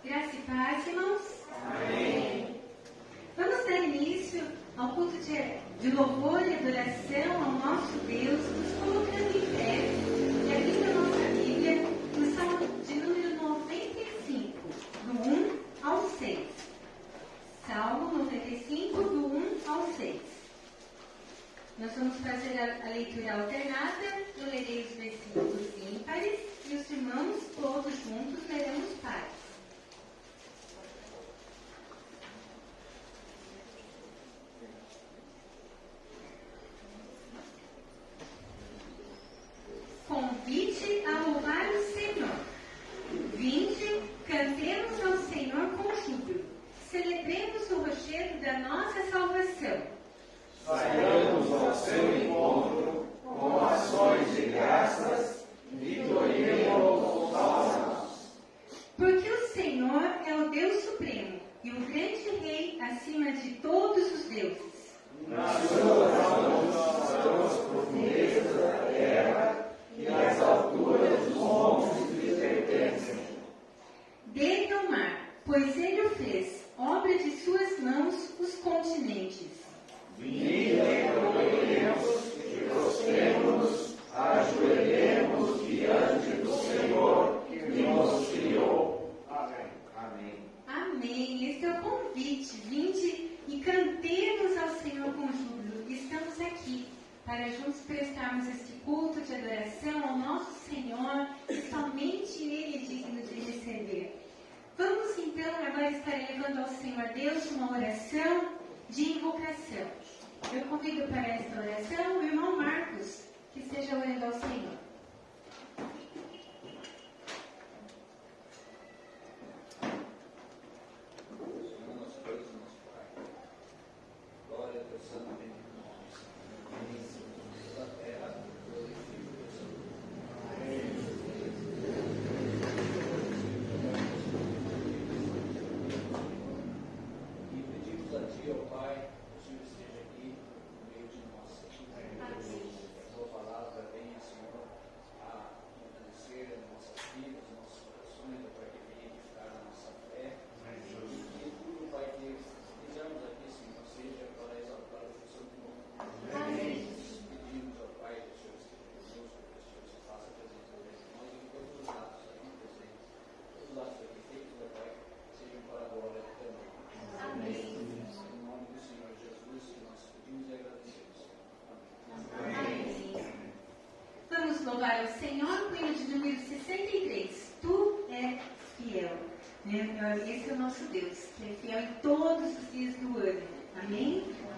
Graça e paz, irmãos. Amém. Vamos dar início ao culto de louvor e adoração ao nosso Deus, nos colocando em pé e abrindo a nossa Bíblia no Salmo de número 95, do 1 ao 6. Salmo 95, do 1 ao 6. Nós vamos fazer a leitura alternada. Eu lerei os versículos ímpares e os irmãos todos juntos leremos pares. Convite a louvar o Senhor. Vinde, cantemos ao Senhor com júbilo. Celebremos o rochedo da nossa salvação. Saiamos ao seu encontro com ações de graças, vitoriemos os salmos. Porque o Senhor é o Deus supremo e o grande Rei acima de todos os deuses. Nas suas mãos são as profundezas da terra e as alturas dos montes lhe pertencem. Dele ao mar, pois ele o fez, obra de suas mãos, os continentes. Vinde, adoremos e prostremo-nos, ajoelhemos diante do Senhor que nos criou. Amém. Amém. Amém. Este é o convite. Vinde e cantemos ao Senhor com júbilo. Estamos aqui para juntos prestarmos este culto de adoração ao nosso Senhor, que somente Ele é digno de receber. Vamos então agora estar levando ao Senhor Deus uma oração de invocação. Eu convido para esta oração o irmão Marcos, que esteja orando ao Senhor. Louvar ao Senhor, com o hino de número 63. Tu és fiel. Esse é o nosso Deus, que é fiel em todos os dias do ano. Amém? Senhor,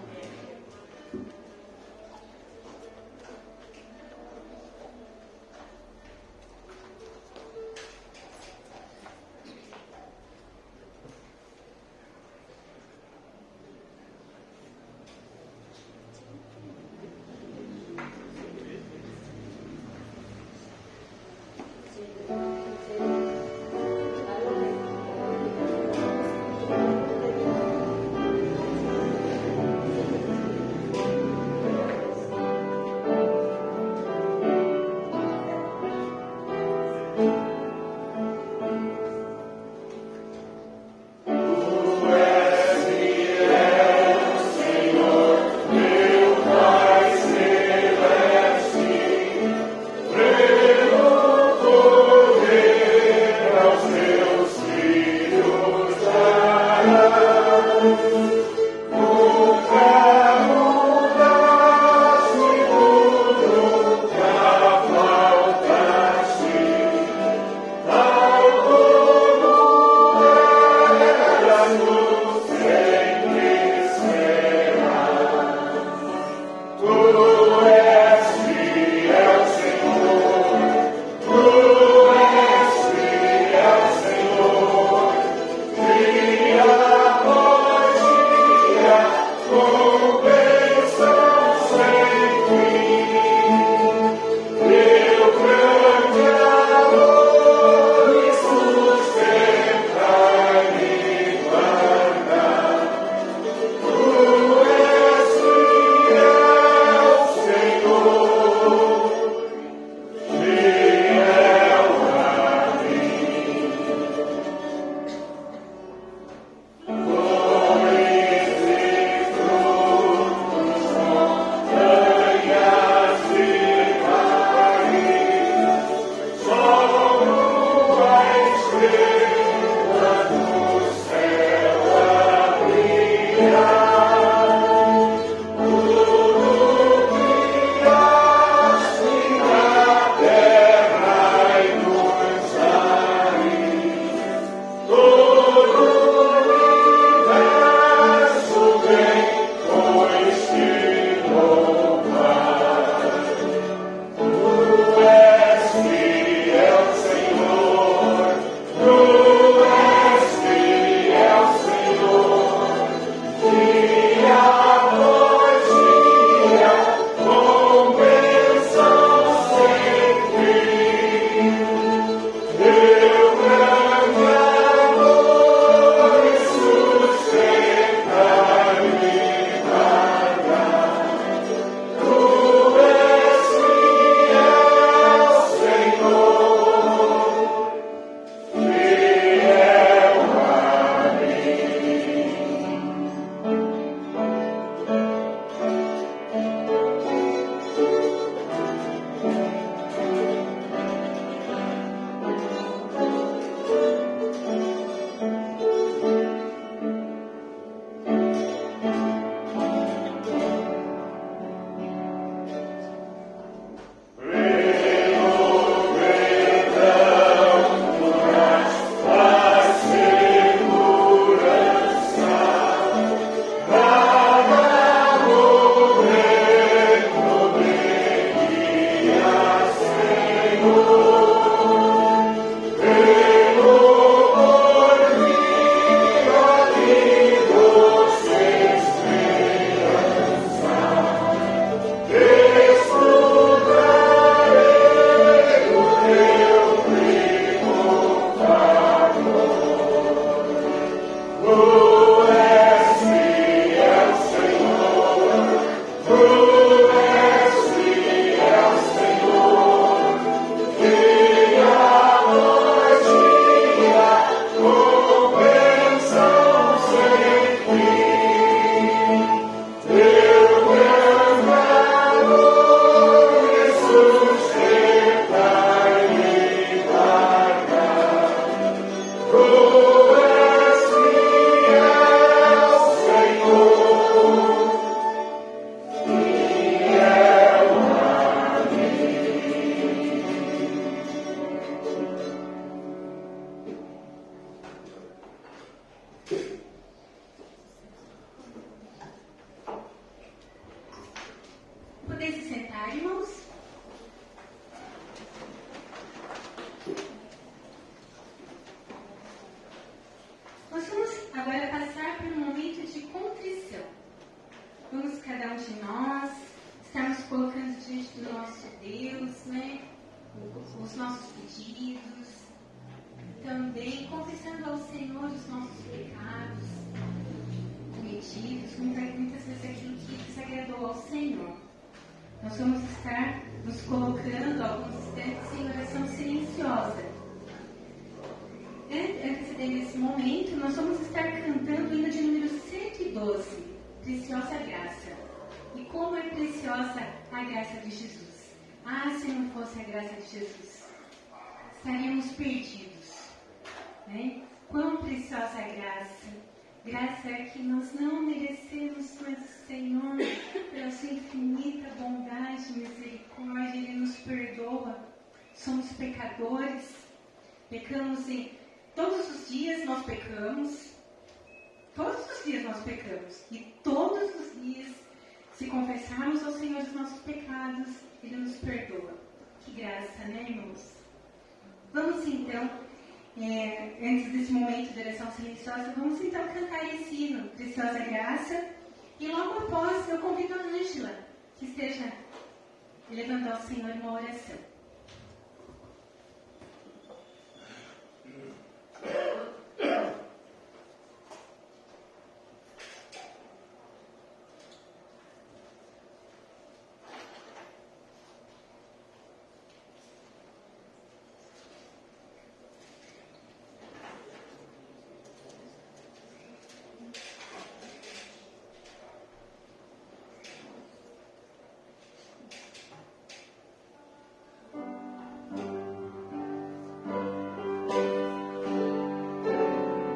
Poder se sentar, irmãos? Nós vamos agora passar por um momento de contrição. Vamos, cada um de nós, estarmos colocando diante do nosso Deus, né? Os nossos pedidos. Também confessando ao Senhor os nossos pecados cometidos, muitas vezes aquilo que desagradou ao Senhor. Nós vamos estar nos colocando alguns instantes em oração silenciosa. Antes desse momento, nós vamos estar cantando o hino de número 112, Preciosa Graça. E como é preciosa a graça de Jesus. Ah, se não fosse a graça de Jesus, estaríamos perdidos. Né? Quão preciosa a graça. Graça é que nós não merecemos, mas o Senhor, pela sua infinita bondade e misericórdia, Ele nos perdoa. Somos pecadores, pecamos todos os dias nós pecamos. Todos os dias nós pecamos. E todos os dias, se confessarmos ao Senhor os nossos pecados, Ele nos perdoa. Que graça, né, irmãos? Vamos então, antes desse momento de oração silenciosa, vamos então cantar esse hino, Preciosa Graça. E logo após, eu convido a Ângela que esteja levando ao Senhor uma oração. Thank you. 「 Thank you.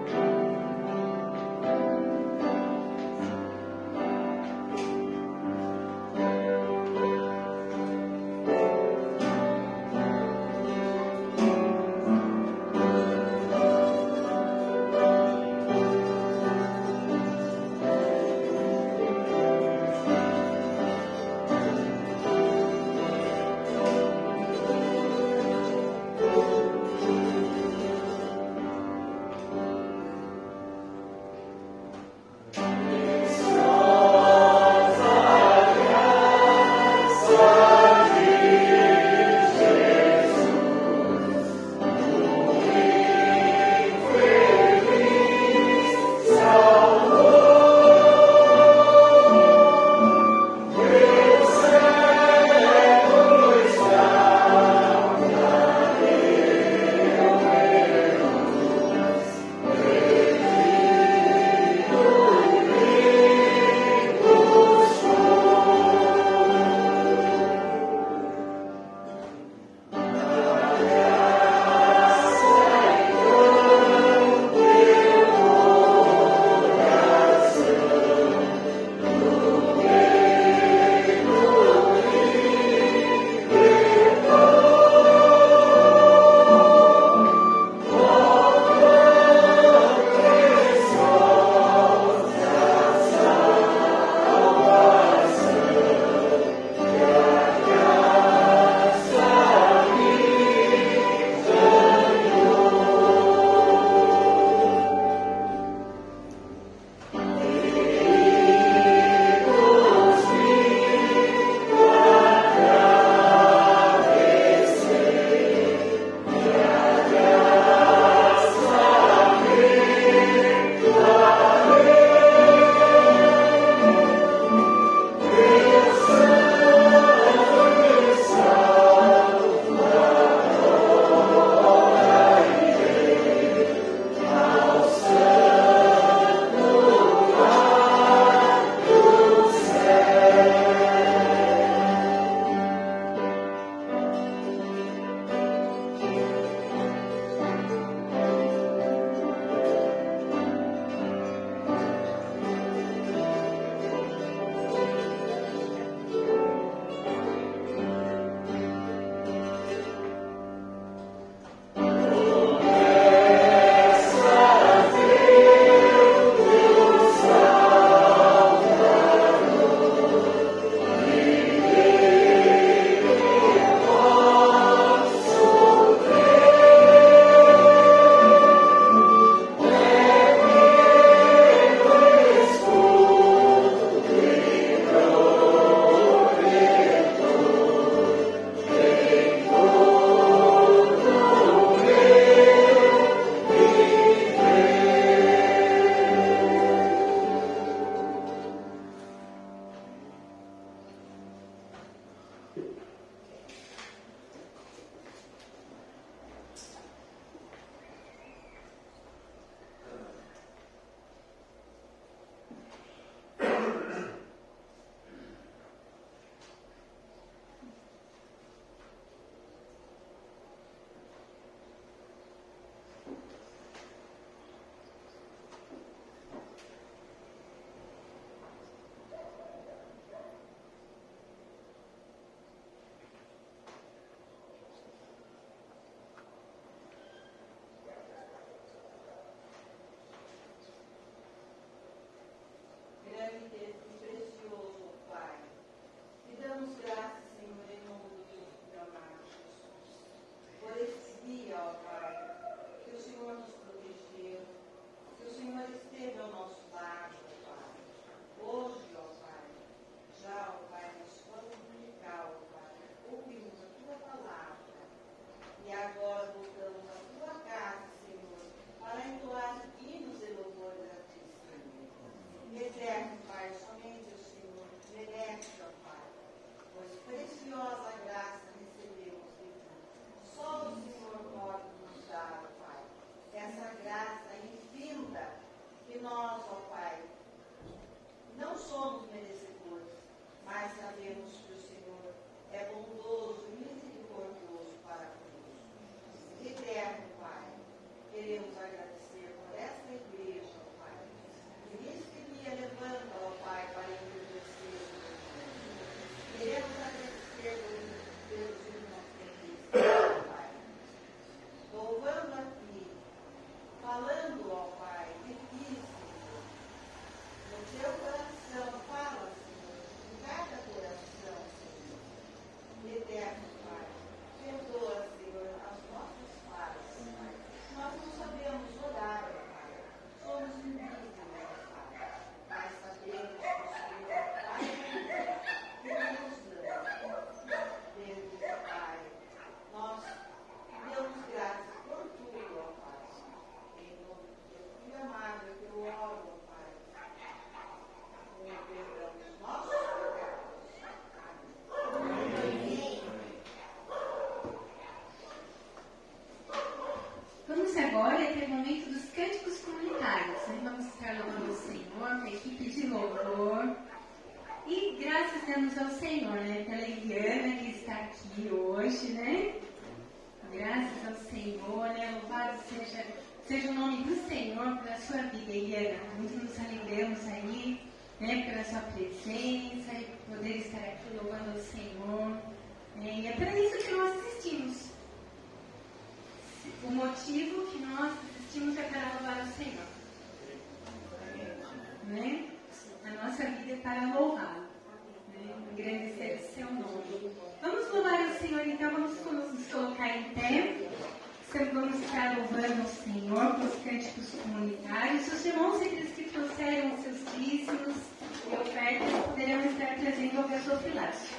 Seja o nome do Senhor pela sua vida, Eliana. Muito nos alegramos aí, pela sua presença e por poder estar aqui louvando o Senhor. E é para isso que nós assistimos. O motivo que nós assistimos é para louvar o Senhor. A nossa vida é para louvá-lo. Engrandecer o seu nome. Vamos louvar o Senhor, então vamos nos colocar em pé. Vamos estar louvando o Senhor com os cânticos comunitários. Os irmãos, aqueles que trouxeram os seus dízimos e ofertas, poderão estar trazendo ao gasofilácio.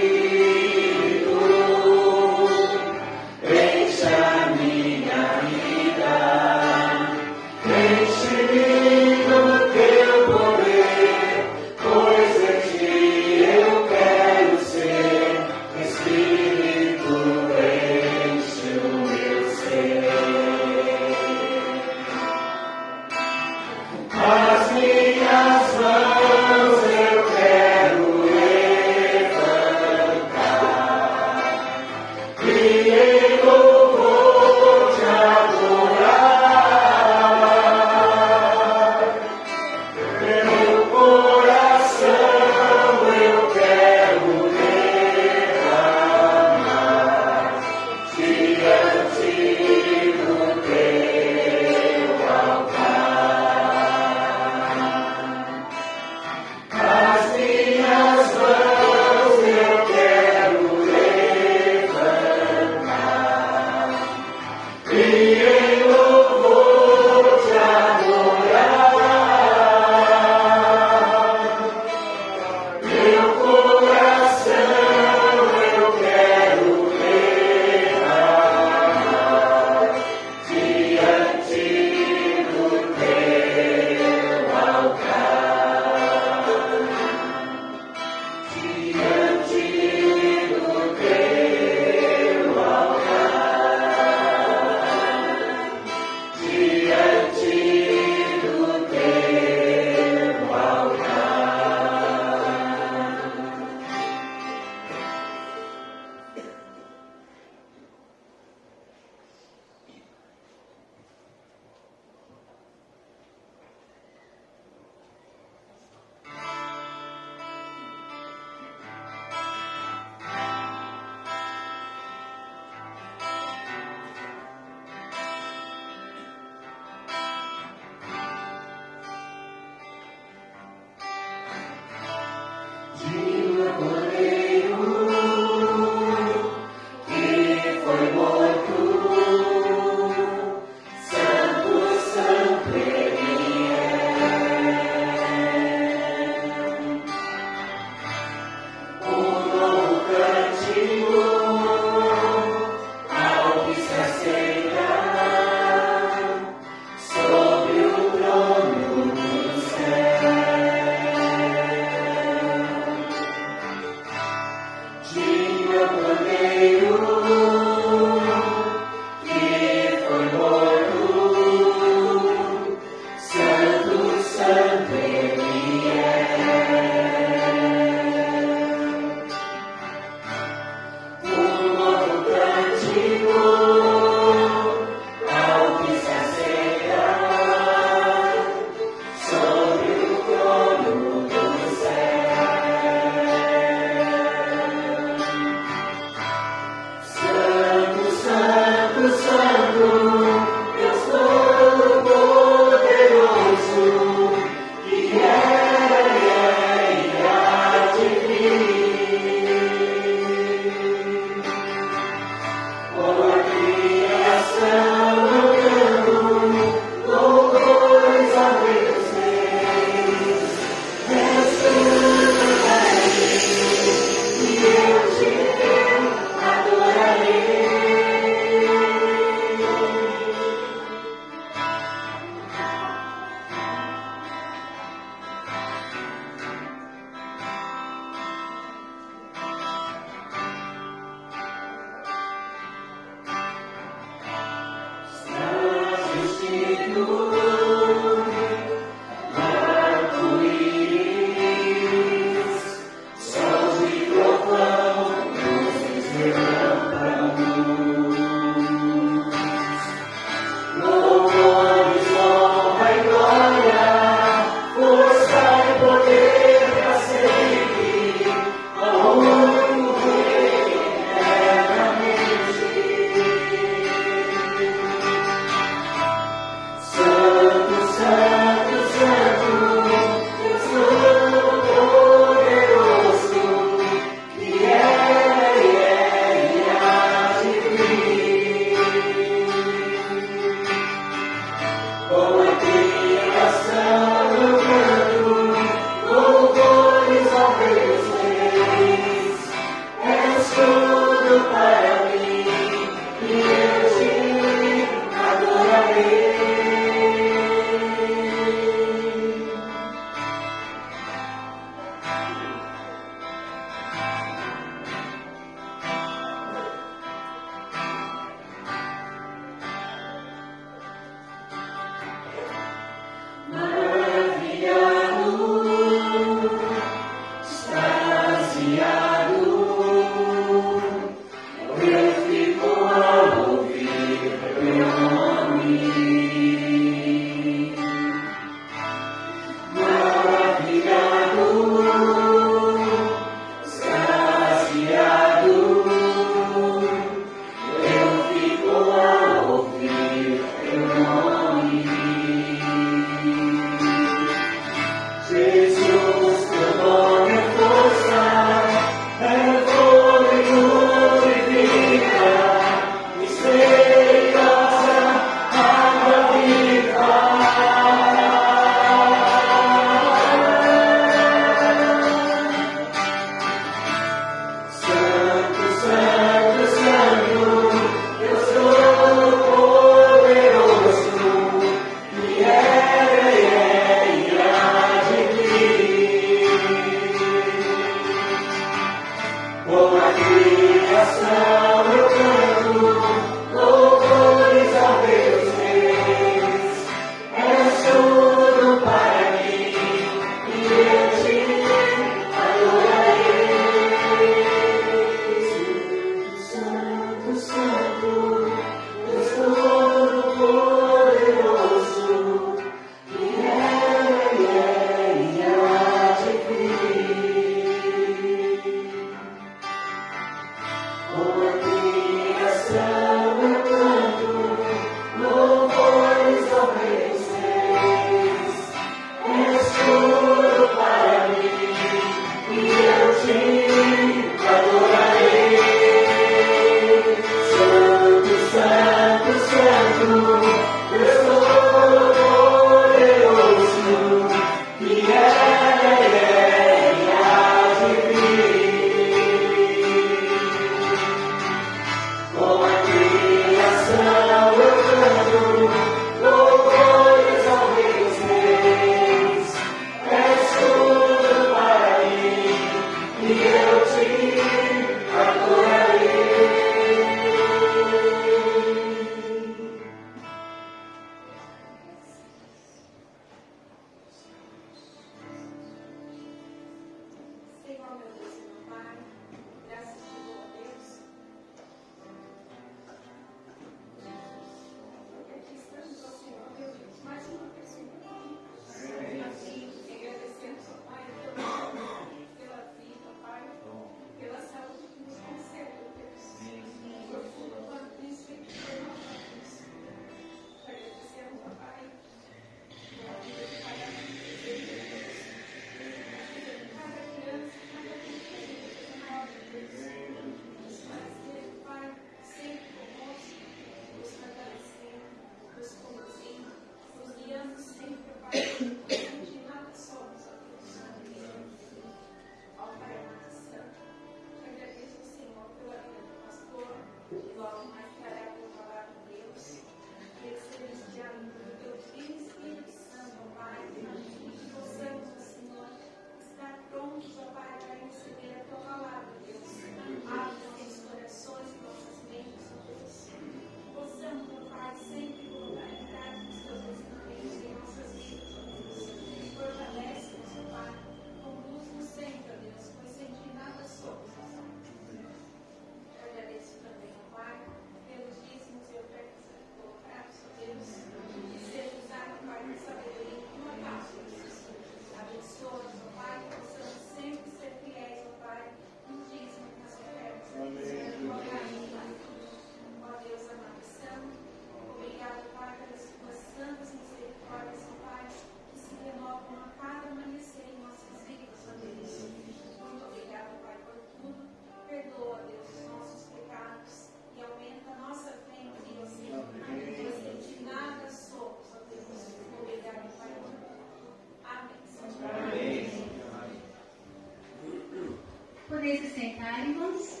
poder se sentar, irmãos.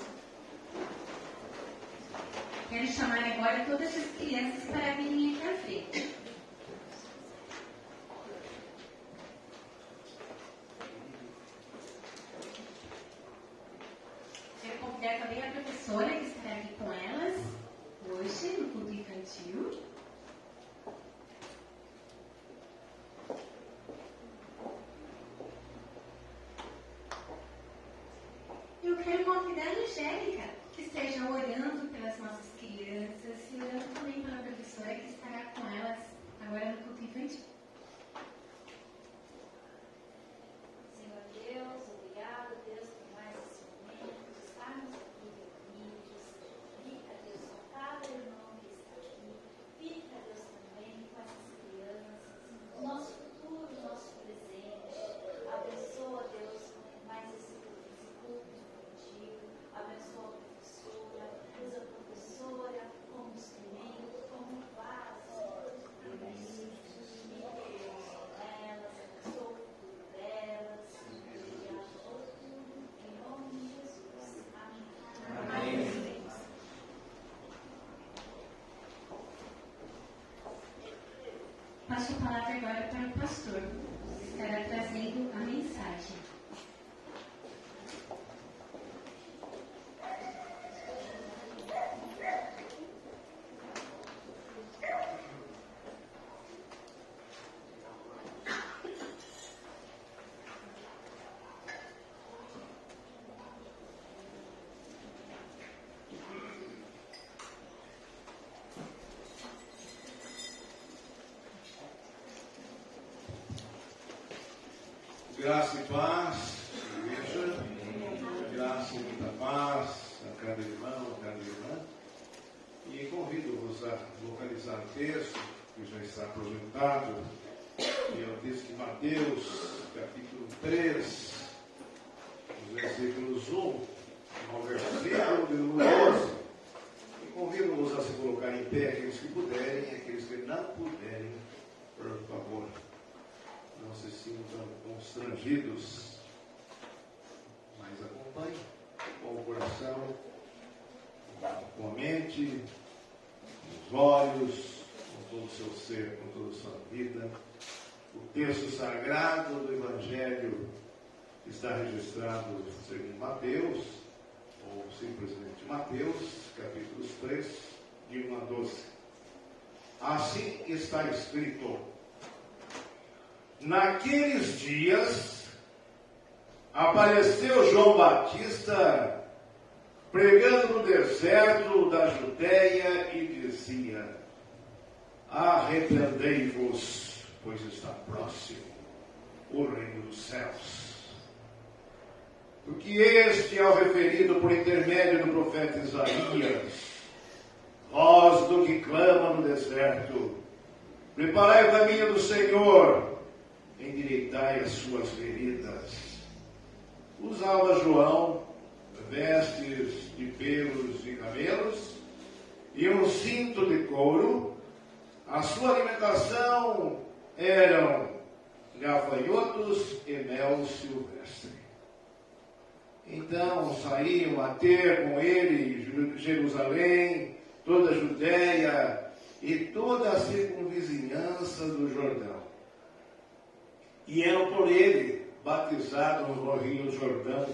Quero chamar agora todas as crianças para virem aqui à frente. Quero convidar também a professora que estará aqui com elas hoje no culto infantil. Eu quero convidar a Angélica, que esteja orando pelas nossas crianças e orando também pela professora que estará com elas agora no culto infantil. Senhor Deus, obrigado, Deus, por mais esse momento, de estarmos aqui reunidos. Fica, Deus, com cada irmão que está aqui. Fica, Deus, também com essas crianças, o nosso futuro, o nosso presente. Abençoa, Deus, mais esse culto infantil. Abençoa a professora, usa a professora como instrumento, como vaso. Amém. Fica, Deus, com elas, abençoa o futuro delas. Em nome de Jesus. Amém. Amém. Passo a palavra agora para o pastor, que estará trazendo a mensagem. Graça e paz, igreja, graça e muita paz a cada irmão, a cada irmã. E convido-vos a localizar o texto que já está projetado, que é o texto de Mateus, capítulo 3, os versículos 1 ao versículo de número 12. E convido-vos a se colocar em pé, aqueles que puderem e aqueles que não puderem, por favor. Não se sintam constrangidos, mas acompanhem com o coração, com a mente, com os olhos, com todo o seu ser, com toda a sua vida. O texto sagrado do Evangelho está registrado segundo Mateus, ou simplesmente Mateus, capítulos 3, de 1 a 12. Assim está escrito: naqueles dias, apareceu João Batista pregando no deserto da Judéia e dizia: arrependei-vos, pois está próximo o reino dos céus. Porque este é o referido por intermédio do profeta Isaías: voz do que clama no deserto, preparai o caminho do Senhor, endireitai as suas veredas. Usava João vestes de pelos de camelos e um cinto de couro. A sua alimentação eram gafanhotos e mel silvestre. Então saíam a ter com ele Jerusalém, toda a Judéia e toda a circunvizinhança do Jordão. E eram por ele batizados no rio Jordão,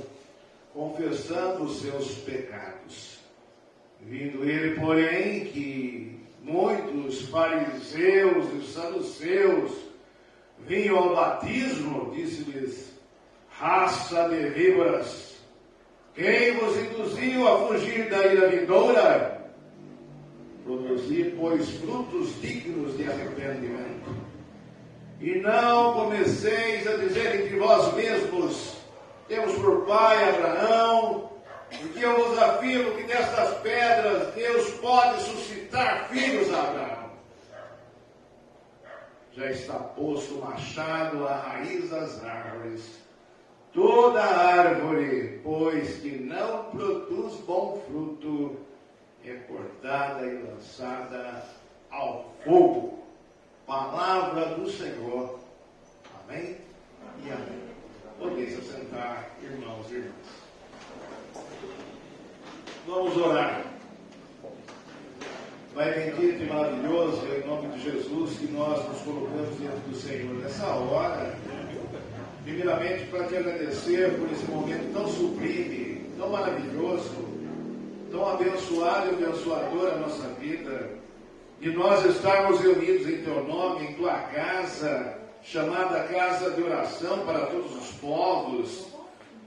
confessando os seus pecados. Vindo ele, porém, que muitos fariseus e saduceus vinham ao batismo, disse-lhes: raça de víboras, quem vos induziu a fugir da ira vindoura? Produzi, pois, frutos dignos de arrependimento. E não comeceis a dizer entre vós mesmos: temos por pai Abraão, porque eu vos afirmo que destas pedras Deus pode suscitar filhos a Abraão. Já está posto o machado à raiz das árvores. Toda árvore, pois, que não produz bom fruto, é cortada e lançada ao fogo. Palavra do Senhor. Amém? E amém. Podeis assentar, irmãos e irmãs. Vamos orar. Pai bendito e maravilhoso, em nome de Jesus, que nós nos colocamos diante do Senhor nessa hora, primeiramente para te agradecer por esse momento tão sublime, tão maravilhoso, tão abençoado e abençoador a nossa vida, de nós estarmos reunidos em teu nome, em tua casa, chamada casa de oração para todos os povos,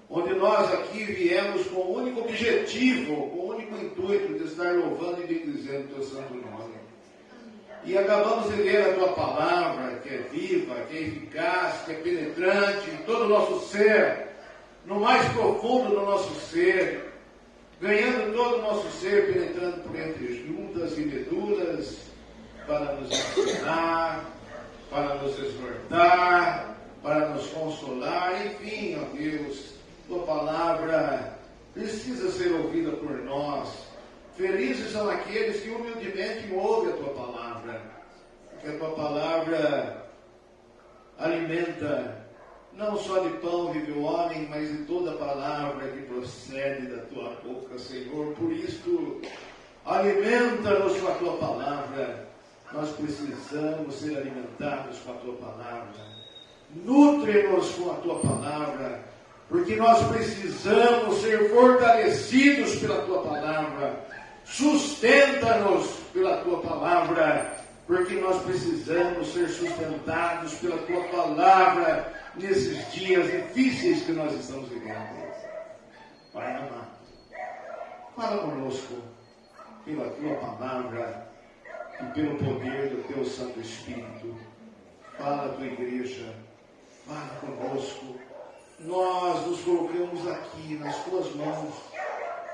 onde nós aqui viemos com o único objetivo, com o único intuito de estar louvando e bendizendo o teu santo nome. E acabamos de ler a tua palavra, que é viva, que é eficaz, que é penetrante em todo o nosso ser, no mais profundo do nosso ser, ganhando todo o nosso ser, penetrando por entre juntas e medulas, para nos ensinar, para nos exortar, para nos consolar, enfim, ó Deus, tua palavra precisa ser ouvida por nós. Felizes são aqueles que humildemente ouvem a tua palavra, porque a tua palavra alimenta, não só de pão vive o homem, mas de toda palavra que procede da tua boca, Senhor. Por isso, alimenta-nos com a tua palavra. Nós precisamos ser alimentados com a tua palavra. Nutre-nos com a tua palavra, porque nós precisamos ser fortalecidos pela tua palavra. Sustenta-nos pela tua palavra, porque nós precisamos ser sustentados pela tua palavra nesses dias difíceis que nós estamos vivendo. Pai amado, fala conosco pela tua palavra e pelo poder do teu Santo Espírito. Fala a tua igreja, fala conosco. Nós nos colocamos aqui nas tuas mãos,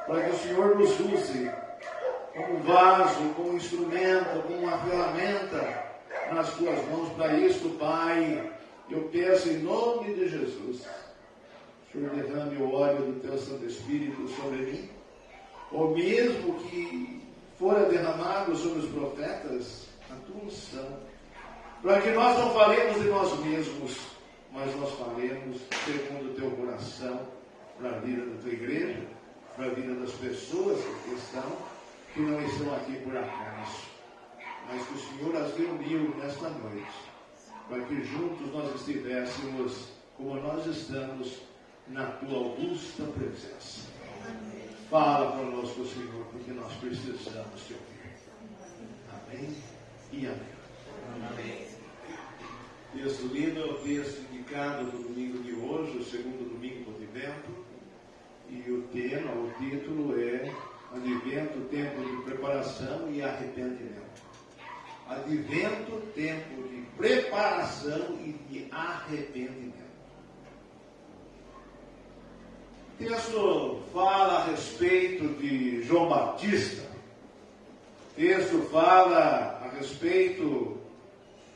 para que o Senhor nos use como vaso, como instrumento, como uma ferramenta nas tuas mãos. Para isso, Pai, eu peço em nome de Jesus, o Senhor derrame o óleo do teu Santo Espírito sobre mim, ou mesmo que fora derramado sobre os profetas, a tua unção, para que nós não falemos de nós mesmos, mas nós falemos segundo o teu coração, para a vida da tua igreja, para a vida das pessoas que estão, que não estão aqui por acaso, mas que o Senhor as reuniu nesta noite, para que juntos nós estivéssemos como nós estamos na tua augusta presença. Fala conosco, Senhor, porque nós precisamos te ouvir. Amém e amém. Amém. Texto lido é o texto indicado no domingo de hoje, o segundo domingo do Advento, e o título é Advento, tempo de preparação e arrependimento. Advento, tempo de preparação e de arrependimento. O texto fala a respeito de João Batista. O texto fala a respeito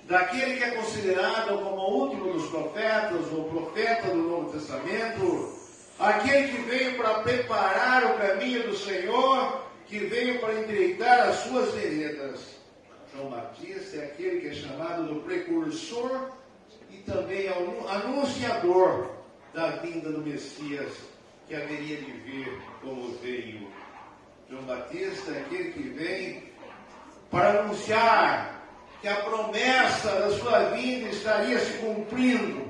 daquele que é considerado como o último dos profetas, o profeta do Novo Testamento, aquele que veio para preparar o caminho do Senhor, que veio para endireitar as suas veredas. João Batista é aquele que é chamado do precursor e também é o anunciador da vinda do Messias, que haveria de vir como veio. João Batista é aquele que vem para anunciar que a promessa da sua vinda estaria se cumprindo,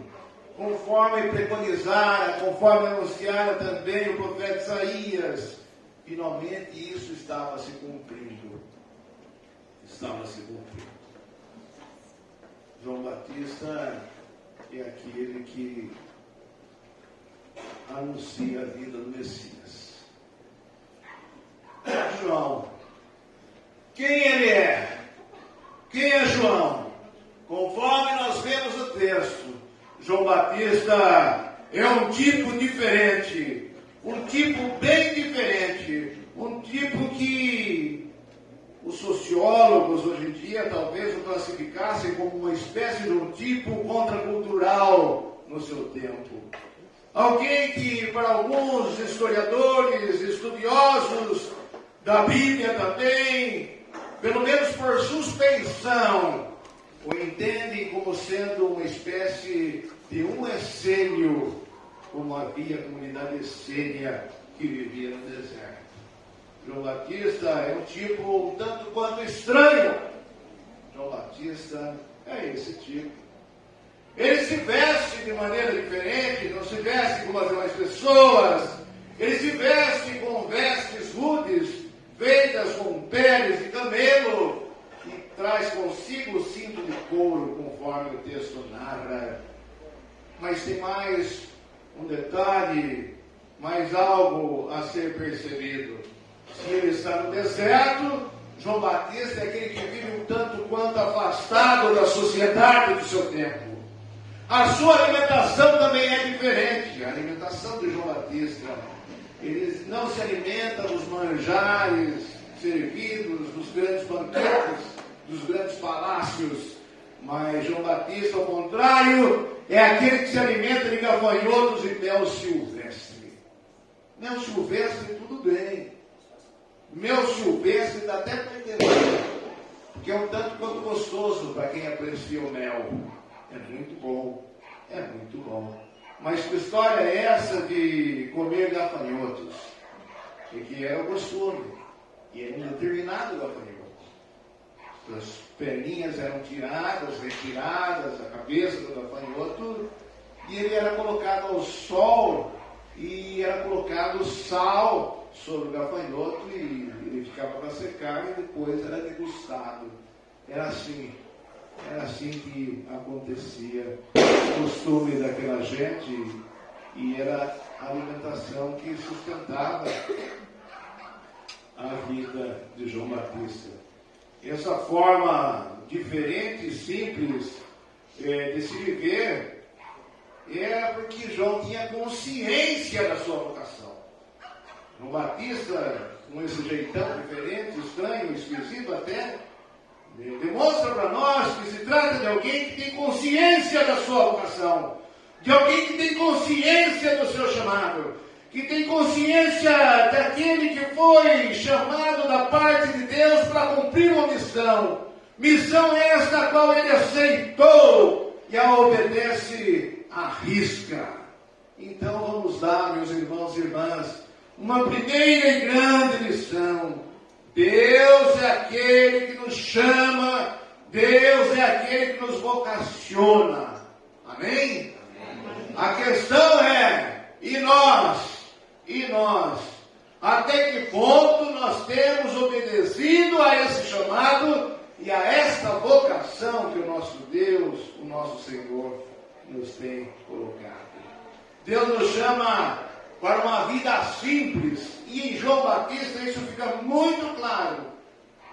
conforme preconizara, conforme anunciara também o profeta Isaías. Finalmente isso estava se cumprindo. Estava se cumprindo. João Batista é aquele que anuncia a vida do Messias. João, quem ele é? Quem é João? Conforme nós vemos o texto, João Batista é um tipo diferente, um tipo bem diferente, um tipo que os sociólogos hoje em dia talvez o classificassem como uma espécie de um tipo contracultural no seu tempo. Alguém que, para alguns historiadores, estudiosos da Bíblia também, pelo menos por suspeição, o entendem como sendo uma espécie de um essênio, como havia a comunidade essênia que vivia no deserto. João Batista é um tipo um tanto quanto estranho. João Batista é esse tipo. Ele se veste de maneira diferente, não se veste como as demais pessoas. Ele se veste com vestes rudes, feitas com peles de camelo, e traz consigo o cinto de couro, conforme o texto narra. Mas tem mais um detalhe, mais algo a ser percebido. Se ele está no deserto, João Batista é aquele que vive um tanto quanto afastado da sociedade do seu tempo. A sua alimentação também é diferente. A alimentação de João Batista, ele não se alimenta dos manjares servidos, dos grandes banquetes, dos grandes palácios. Mas João Batista, ao contrário, é aquele que se alimenta de gafanhotos e mel silvestre. Mel silvestre, tudo bem. Mel silvestre dá até para entender, porque é um tanto quanto gostoso para quem aprecia o mel. É muito bom, é muito bom. Mas que história é essa de comer gafanhotos? E que era o costume, e era um determinado gafanhoto. As perninhas eram tiradas, retiradas, a cabeça do gafanhoto, e ele era colocado ao sol, e era colocado sal sobre o gafanhoto, e ele ficava para secar, e depois era degustado. Era assim que acontecia o costume daquela gente, e era a alimentação que sustentava a vida de João Batista. Essa forma diferente e simples de se viver era porque João tinha consciência da sua vocação. João Batista, com esse jeitão diferente, estranho, esquisito até, demonstra para nós que se trata de alguém que tem consciência da sua vocação, de alguém que tem consciência do seu chamado, que tem consciência daquele que foi chamado da parte de Deus para cumprir uma missão. Missão esta a qual ele aceitou e a obedece à risca. Então vamos dar, meus irmãos e irmãs, uma primeira e grande lição. Deus é aquele que nos chama, Deus é aquele que nos vocaciona. Amém? A questão é, e nós? Até que ponto nós temos obedecido a esse chamado e a esta vocação que o nosso Deus, o nosso Senhor, nos tem colocado? Deus nos chama para uma vida simples, e em João Batista isso fica muito claro,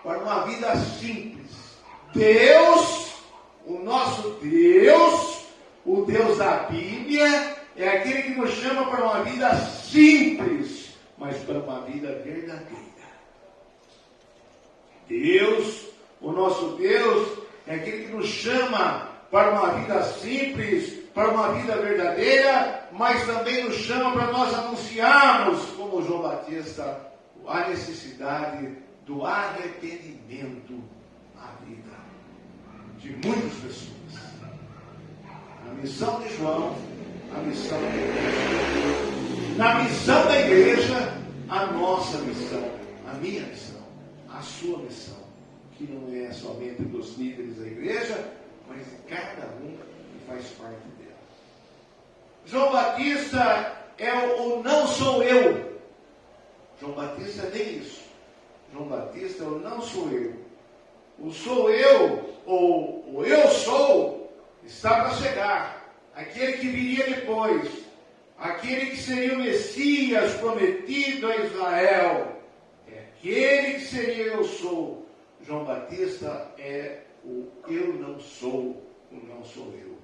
para uma vida simples. Deus, o nosso Deus, o Deus da Bíblia, é aquele que nos chama para uma vida simples, mas para uma vida verdadeira. Deus, o nosso Deus, é aquele que nos chama para uma vida simples, para uma vida verdadeira, mas também nos chama para nós anunciarmos, como João Batista, a necessidade do arrependimento na vida de muitas pessoas. A missão de João, a missão da igreja. Na missão da igreja, a nossa missão, a minha missão, a sua missão, que não é somente dos líderes da igreja, mas de cada um que faz parte dela. João Batista é o não sou eu. João Batista é nem isso. João Batista é o não sou eu. O sou eu, ou o eu sou, está para chegar. Aquele que viria depois. Aquele que seria o Messias prometido a Israel. É aquele que seria eu sou. João Batista é o eu não sou, o não sou eu.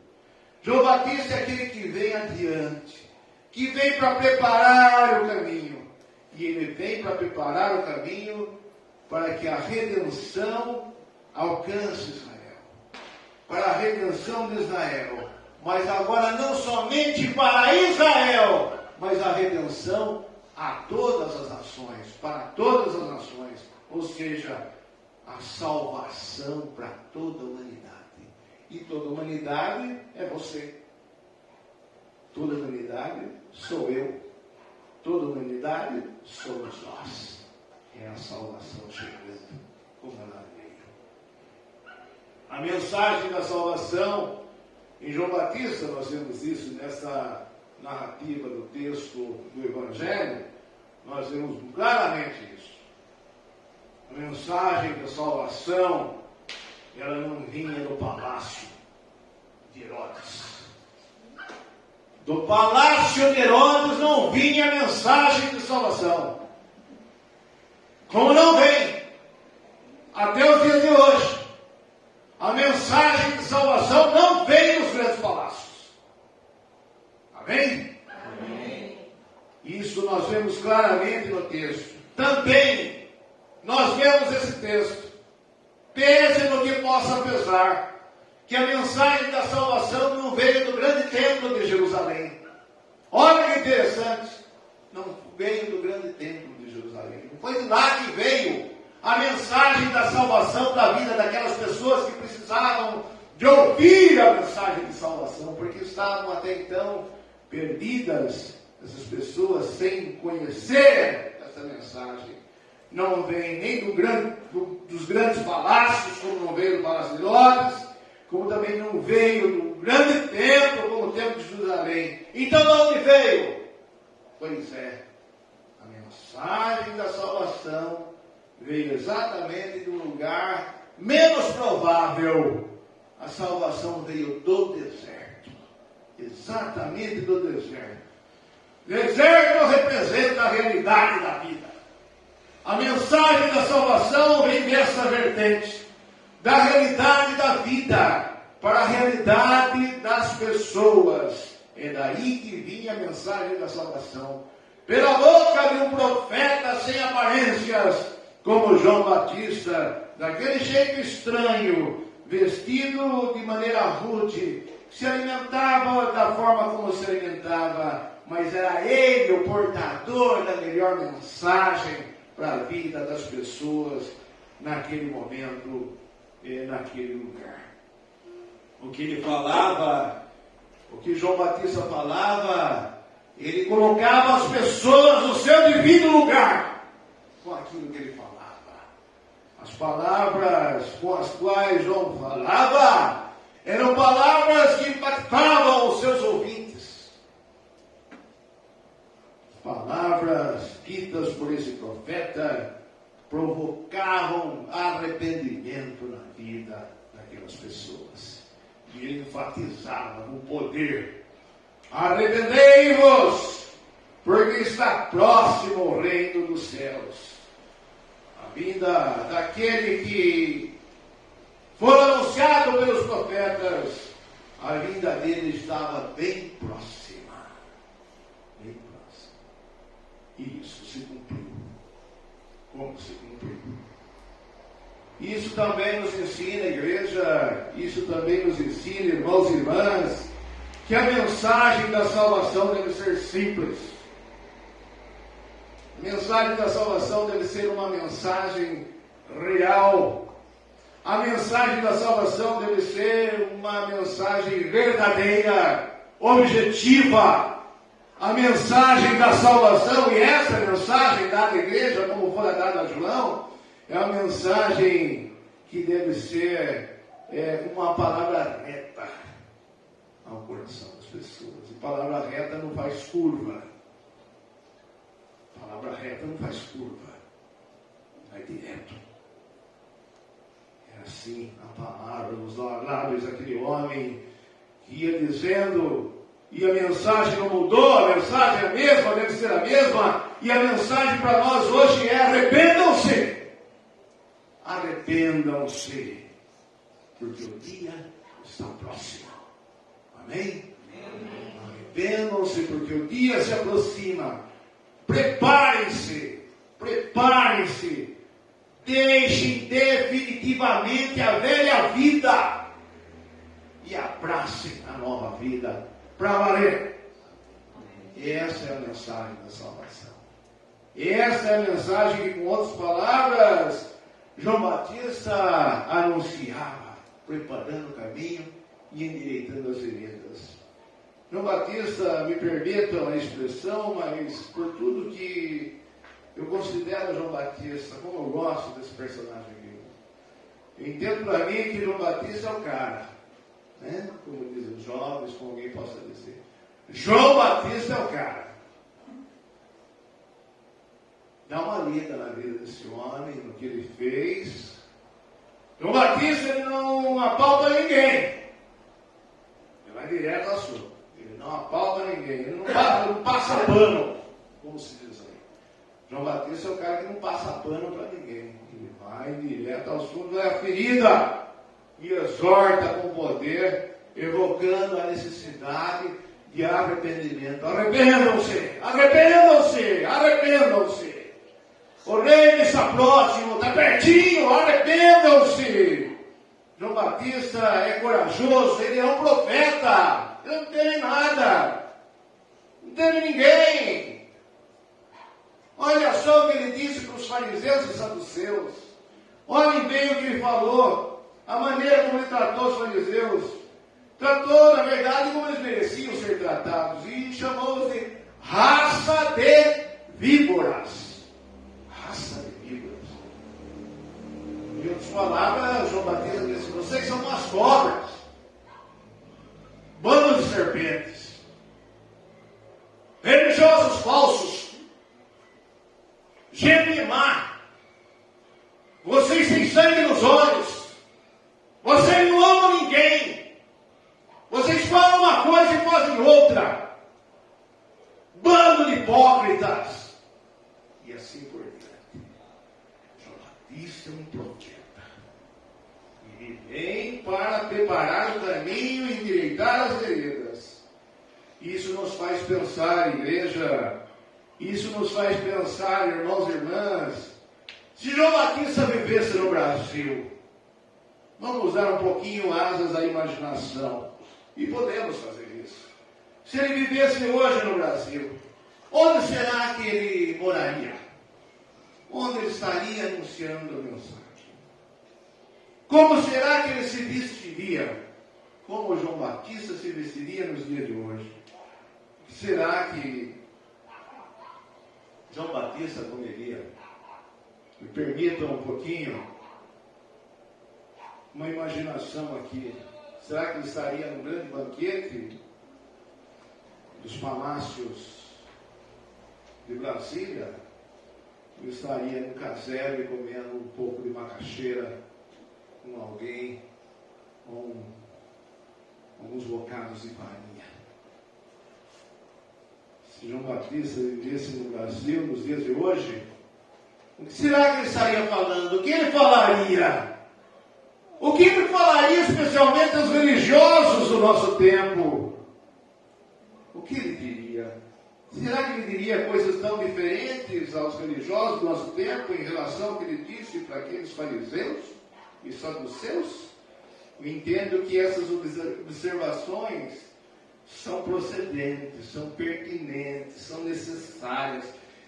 João Batista é aquele que vem adiante, que vem para preparar o caminho. E ele vem para preparar o caminho para que a redenção alcance Israel. Para a redenção de Israel. Mas agora não somente para Israel, mas a redenção a todas as nações, para todas as nações. Ou seja, a salvação para toda a humanidade. E toda a humanidade é você. Toda a humanidade sou eu. toda a humanidade, somos nós. É a salvação chegando, como ela veio. A mensagem da salvação, em João Batista, nós vemos isso nessa narrativa do texto do Evangelho, nós vemos claramente isso. A mensagem da salvação, ela não vinha do palácio de Herodes. Do palácio de Herodes não vinha a mensagem de salvação. Como não vem, até os dias de hoje, a mensagem de salvação não vem dos grandes palácios. Amém? Amém. Isso nós vemos claramente no texto. Também, nós vemos esse texto. Pese no que possa pesar, que a mensagem da salvação não veio do grande templo de Jerusalém. Olha que interessante. Não veio do grande templo de Jerusalém. Não foi de lá que veio a mensagem da salvação da vida daquelas pessoas que precisavam de ouvir a mensagem de salvação, porque estavam até então perdidas, essas pessoas, sem conhecer essa mensagem. Não vem nem dos grandes palácios, como não veio do Palácio de Herodes, como também não veio do grande templo, como o templo de Jerusalém. Então, de onde veio? Pois é, a mensagem da salvação veio exatamente de um lugar menos provável. A salvação veio do deserto, exatamente do deserto. Deserto representa a realidade da vida. A mensagem da salvação vem dessa vertente, da realidade da vida, para a realidade das pessoas. É daí que vinha a mensagem da salvação. Pela boca de um profeta sem aparências, como João Batista, daquele jeito estranho, vestido de maneira rude, se alimentava da forma como se alimentava, mas era ele o portador da melhor mensagem para a vida das pessoas naquele momento, naquele lugar. O que ele falava, o que João Batista falava, ele colocava as pessoas no seu devido lugar com aquilo que ele falava. As palavras com as quais João falava eram palavras que impactavam os seus ouvintes. Palavras ditas por esse profeta provocavam arrependimento na vida daquelas pessoas. E ele enfatizava no poder: arrependei-vos, porque está próximo o reino dos céus. A vinda daquele que foi anunciado pelos profetas, a vinda dele estava bem próxima. Bem próxima. E isso se cumpriu. Como se cumpriu? Isso também nos ensina, igreja, isso também nos ensina, irmãos e irmãs, que a mensagem da salvação deve ser simples. A mensagem da salvação deve ser uma mensagem real. A mensagem da salvação deve ser uma mensagem verdadeira, objetiva. A mensagem da salvação, e essa mensagem dada à igreja, como foi dada a João, é uma mensagem que deve ser uma palavra reta ao coração das pessoas. E palavra reta não faz curva. Palavra reta não faz curva. Vai direto. É assim a palavra nos lábios daquele homem que ia dizendo, e a mensagem não mudou, a mensagem é a mesma, deve ser a mesma, e a mensagem para nós hoje é: arrependam-se. Arrependam-se, porque o dia está próximo. Amém? Arrependam-se, porque o dia se aproxima. Preparem-se, preparem-se. Deixem definitivamente a velha vida e abracem a nova vida para valer. Essa é a mensagem da salvação. Essa é a mensagem que, com outras palavras, João Batista anunciava, preparando o caminho e endireitando as veredas. João Batista, me permitam a expressão, mas por tudo que eu considero João Batista, como eu gosto desse personagem aqui, eu entendo para mim que João Batista é o cara, né? Como dizem os jovens, como alguém possa dizer. João Batista é o cara. Dá uma lida na vida desse homem, no que ele fez. João Batista, ele não apalpa ninguém. Ele vai direto ao assunto. Ele não apalpa ninguém. Ele não passa pano, como se diz aí. João Batista é o cara que não passa pano para ninguém. Ele vai direto ao assunto da ferida e exorta com poder, evocando a necessidade de arrependimento. Arrependam-se! Arrependam-se! Arrependam-se! O reino está próximo, está pertinho, arrependam-se! João Batista é corajoso, ele é um profeta, ele não tem nada, não tem ninguém. Olha só o que ele disse para os fariseus e saduceus. Olhem bem o que ele falou, a maneira como ele tratou os fariseus. Tratou, na verdade, como eles mereciam ser tratados, e chamou-os de raça de víboras. Raça de víboras. Em outras palavras, João Batista disse: vocês são umas cobras, bando de serpentes, religiosos falsos, gente má, vocês têm sangue nos olhos, vocês não amam ninguém, vocês falam uma coisa e fazem outra, bando de hipócritas, e assim por diante. João Batista é um profeta. Ele vem para preparar o caminho e endireitar as veredas. Isso nos faz pensar, igreja, isso nos faz pensar, irmãos e irmãs, se João Batista vivesse no Brasil, vamos usar um pouquinho asas da imaginação, e podemos fazer isso. Se ele vivesse hoje no Brasil, onde será que ele moraria? Onde ele estaria anunciando a mensagem? Como será que ele se vestiria? Como João Batista se vestiria nos dias de hoje? Será que João Batista comeria? Me permitam um pouquinho, uma imaginação aqui. Será que ele estaria num grande banquete dos palácios de Brasília? Ou estaria no casebre comendo um pouco de macaxeira com alguém, com alguns bocados de farinha? Se João Batista vivesse no Brasil nos dias de hoje, o que será que ele estaria falando? O que ele falaria? O que ele falaria especialmente aos religiosos do nosso tempo? O que ele diria? Será que ele diria coisas tão diferentes aos religiosos do nosso tempo em relação ao que ele disse para aqueles fariseus e saduceus? Eu entendo que essas observações são procedentes, são pertinentes, são necessárias,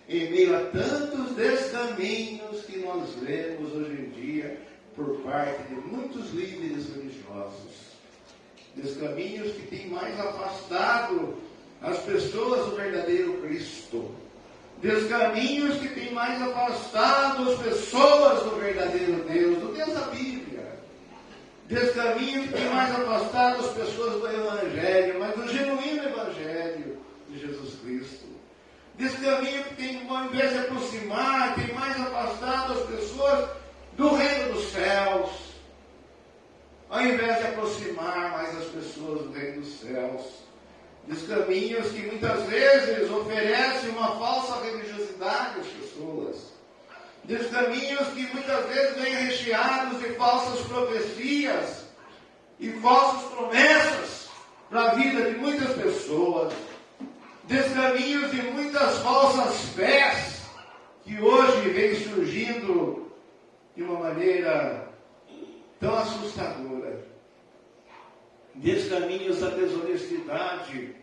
em meio a tantos descaminhos que nós vemos hoje em dia por parte de muitos líderes religiosos. Descaminhos que têm mais afastado as pessoas do verdadeiro Cristo. Descaminhos que têm mais afastado as pessoas do verdadeiro Deus, do Deus da Bíblia. Descaminhos que têm mais afastado as pessoas do Evangelho, mas do genuíno Evangelho de Jesus Cristo. Descaminho que tem, ao invés de aproximar, tem mais afastado as pessoas do reino dos céus, ao invés de aproximar mais as pessoas do reino dos céus. Descaminhos que muitas vezes oferecem uma falsa religiosidade às pessoas. Descaminhos que muitas vezes vêm recheados de falsas profecias e falsas promessas para a vida de muitas pessoas. Descaminhos de muitas falsas fés que hoje vem surgindo de uma maneira tão assustadora. Descaminhos da desonestidade,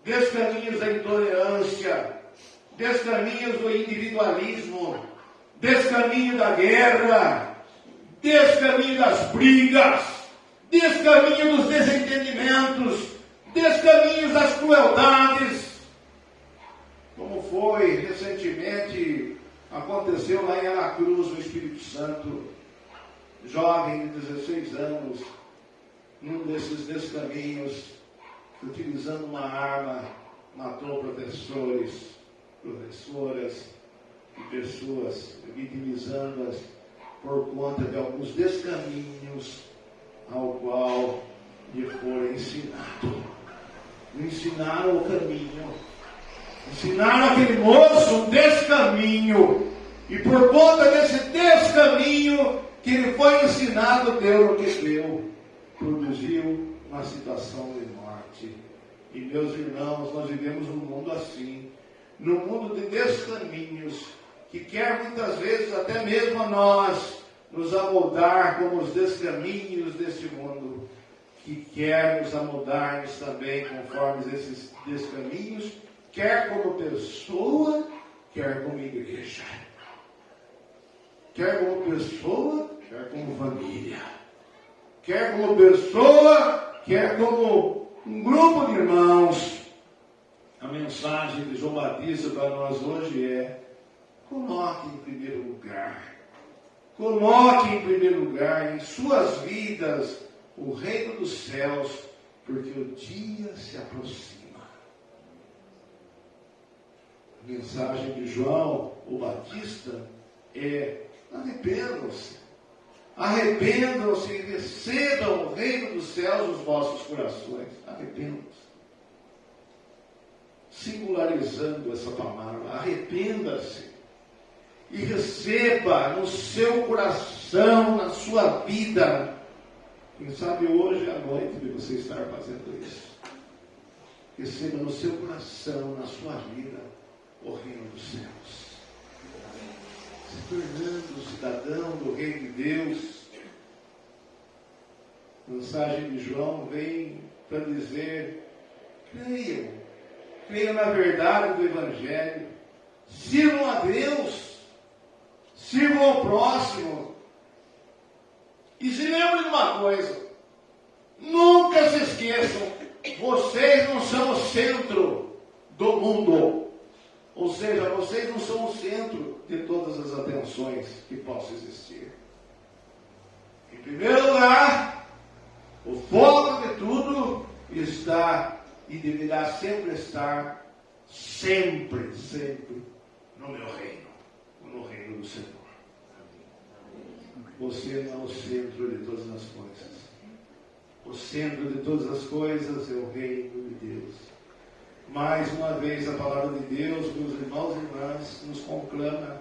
descaminhos da intolerância, descaminhos do individualismo, descaminho da guerra, descaminho das brigas, descaminho dos desentendimentos, descaminhos das crueldades, como foi recentemente, aconteceu lá em Aracruz, no Espírito Santo, jovem de 16 anos, num desses descaminhos, utilizando uma arma, matou professores, professoras e pessoas, vitimizando-as por conta de alguns descaminhos ao qual lhe foi ensinado. Ensinaram o caminho, ensinaram aquele moço um descaminho, e por conta desse descaminho que ele foi ensinado, deu o que deu, produziu uma situação de morte. E meus irmãos, nós vivemos um mundo assim, num mundo de descaminhos, que quer muitas vezes até mesmo a nós nos amoldar como os descaminhos deste mundo, que quer nos amoldarmos também conforme esses descaminhos, quer como pessoa, quer como igreja. Quer como pessoa, quer como família. Quer como pessoa, quer como um grupo de irmãos. A mensagem de João Batista para nós hoje é: coloque em primeiro lugar. Coloque em primeiro lugar em suas vidas o reino dos céus, porque o dia se aproxima. A mensagem de João, o Batista, é: arrependam-se. Arrependam-se e recebam o reino dos céus nos vossos corações. Arrependam-se. Singularizando essa palavra, arrependa-se e receba no seu coração, na sua vida. Quem sabe hoje à noite de você estar fazendo isso. Receba no seu coração, na sua vida, o reino dos céus. Se tornando cidadão do reino de Deus. A mensagem de João vem para dizer: creiam na verdade do Evangelho, sirvam a Deus, sirvam ao próximo. E se lembrem de uma coisa: nunca se esqueçam, vocês não são o centro do mundo. Ou seja, vocês não são o centro de todas as atenções que possam existir. Em primeiro lugar, o foco de tudo está e deverá sempre estar, sempre no meu reino, no reino do Senhor. Você não é o centro de todas as coisas. O centro de todas as coisas é o reino de Deus. Mais uma vez a palavra de Deus, meus irmãos e irmãs, nos conclama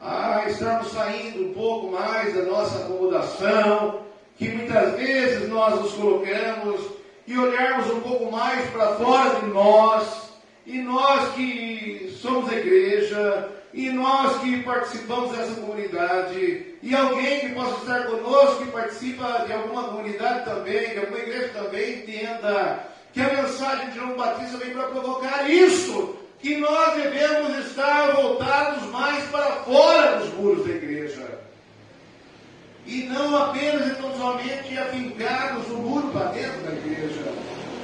a estarmos saindo um pouco mais da nossa acomodação, que muitas vezes nós nos colocamos, e olharmos um pouco mais para fora de nós, e nós que somos a igreja, e nós que participamos dessa comunidade, e alguém que possa estar conosco, que participa de alguma comunidade também, de alguma igreja também, entenda que a mensagem de João Batista vem para provocar isso, que nós devemos estar voltados mais para fora dos muros da igreja. E não apenas e tão somente afincados no muro para dentro da igreja.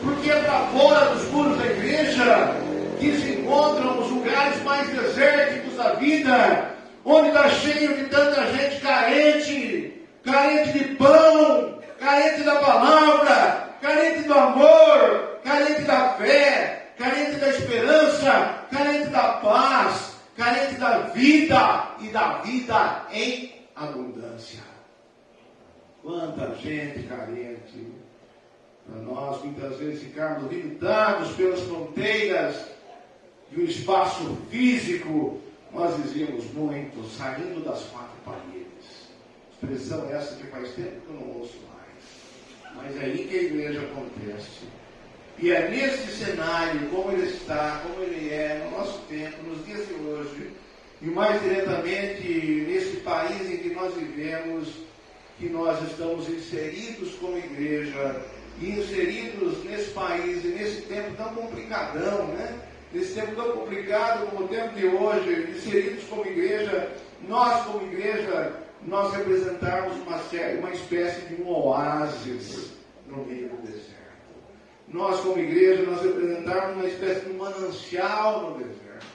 Porque é para fora dos muros da igreja que se encontram os lugares mais desérticos da vida, onde está cheio de tanta gente carente de pão, carente da palavra, carente do amor, carente da fé, carente da esperança, carente da paz, carente da vida e da vida em abundância. Quanta gente carente. Para nós, muitas vezes, ficarmos limitados pelas fronteiras de um espaço físico, nós dizíamos muito, saindo das quatro paredes. Expressão essa que faz tempo que eu não ouço mais. Mas é aí que a igreja acontece. E é nesse cenário, como ele está, como ele é, no nosso tempo, nos dias de hoje, e mais diretamente nesse país em que nós vivemos, que nós estamos inseridos como igreja, e inseridos nesse país, e nesse tempo tão complicadão, né? Nesse tempo tão complicado como o tempo de hoje, inseridos como igreja, nós como igreja, nós representarmos uma espécie de um oásis no meio do deserto. nós como igreja, nós representarmos uma espécie de manancial no deserto,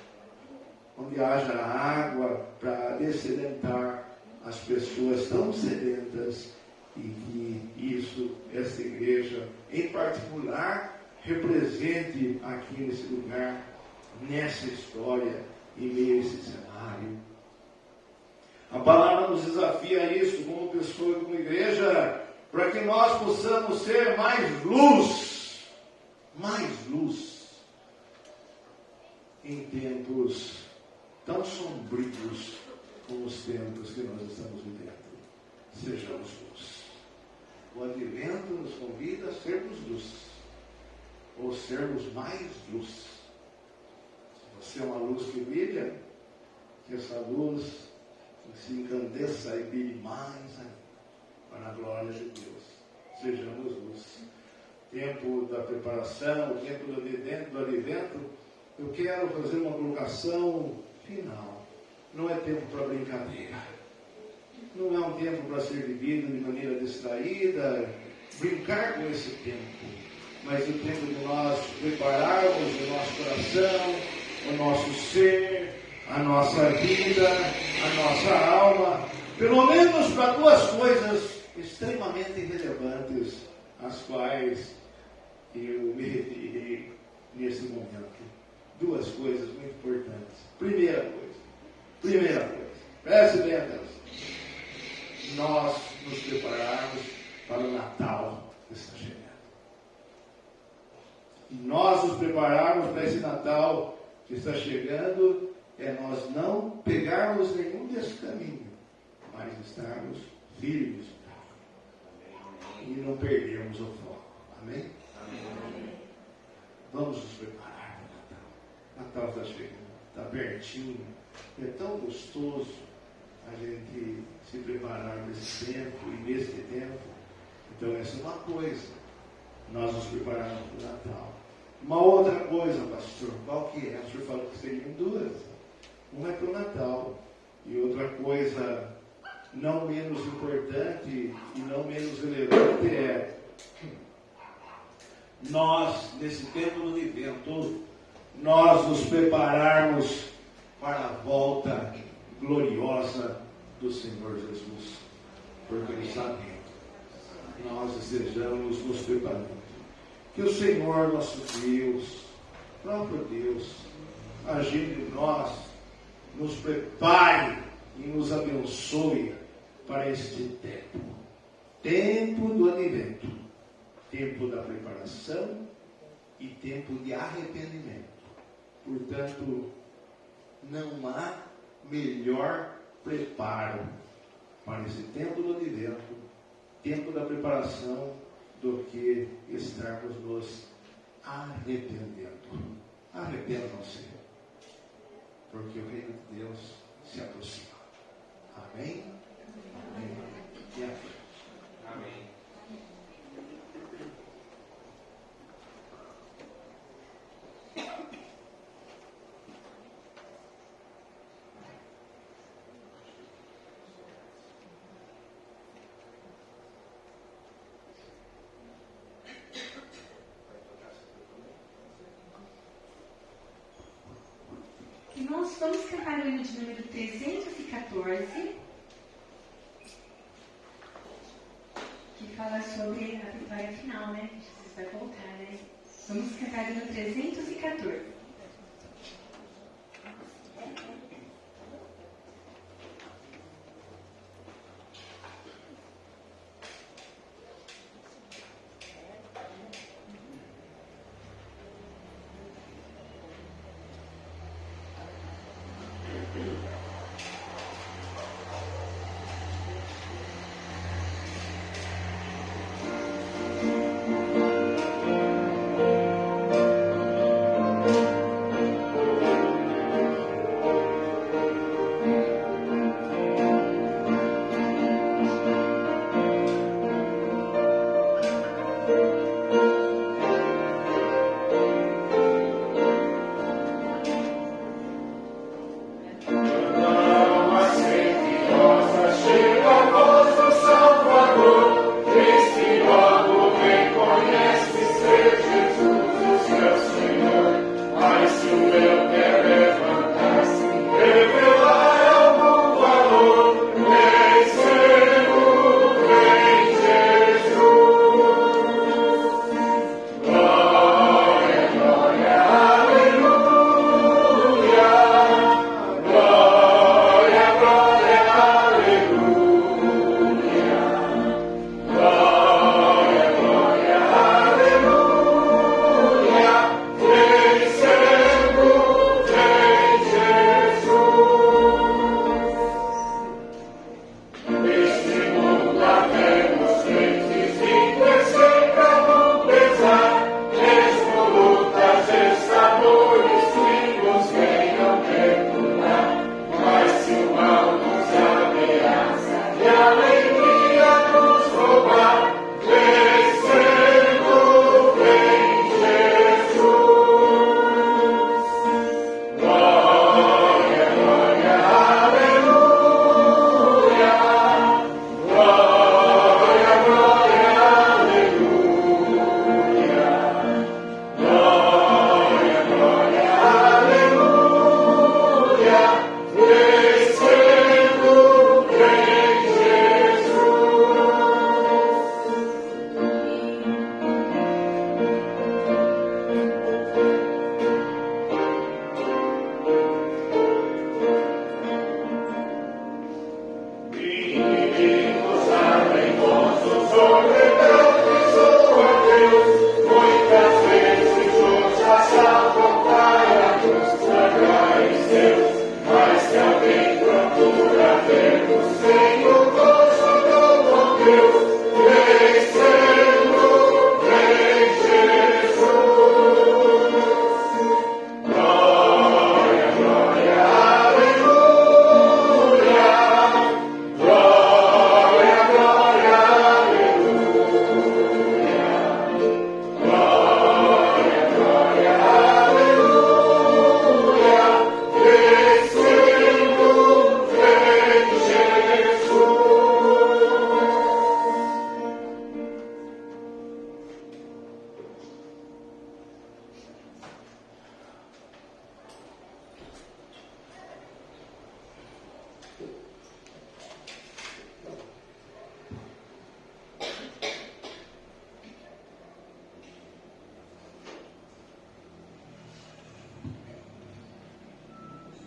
onde haja água para dessedentar as pessoas tão sedentas, e que essa igreja, em particular, represente aqui nesse lugar, nessa história, em meio a esse cenário. A palavra nos desafia a isso, como pessoa e como igreja, para que nós possamos ser mais luz em tempos tão sombrios como os tempos que nós estamos vivendo. Sejamos luz. O advento nos convida a sermos luz, ou sermos mais luz. Se você é uma luz que brilha, que essa luz se encandeça e brilhe mais ainda, para a glória de Deus. Sejamos luz. Tempo da preparação, o tempo do advento, eu quero fazer uma colocação final. Não é tempo para brincadeira. Não é um tempo para ser vivido de maneira distraída, brincar com esse tempo. Mas o tempo de nós prepararmos o nosso coração, o nosso ser, a nossa vida, a nossa alma, pelo menos para duas coisas extremamente relevantes, às quais eu me referi nesse momento. Duas coisas muito importantes. Primeira coisa, preste bem atenção. Nós nos prepararmos para o Natal que está chegando. E nós nos prepararmos para esse Natal que está chegando é nós não pegarmos nenhum desse caminho, mas estarmos firmes e não perdermos o foco. Amém? Amém. Vamos nos preparar para o Natal. Natal está chegando, está pertinho. É tão gostoso a gente se preparar nesse tempo e nesse tempo. Então essa é uma coisa, nós nos prepararmos para o Natal. Uma outra coisa, pastor, qual que é? O senhor falou que seriam duas. Uma é para o Natal, e outra coisa não menos importante e não menos relevante é nós, nesse tempo do advento, nós nos prepararmos para a volta gloriosa do Senhor Jesus, porque Ele sabe, nós desejamos nos preparando. Que o Senhor, nosso Deus, próprio Deus, agindo em nós, nos prepare e nos abençoe para este tempo do advento, tempo da preparação e tempo de arrependimento. Portanto, não há melhor preparo para esse tempo do advento, tempo da preparação, do que estarmos nos arrependendo. Arrependam-se, porque o reino de Deus se aproxima. Amém? Amém. E amém. Amém. Nós vamos cantar o hino de número 314, que fala sobre a vitória final, né? Jesus vai voltar, né? Vamos cantar o hino 314.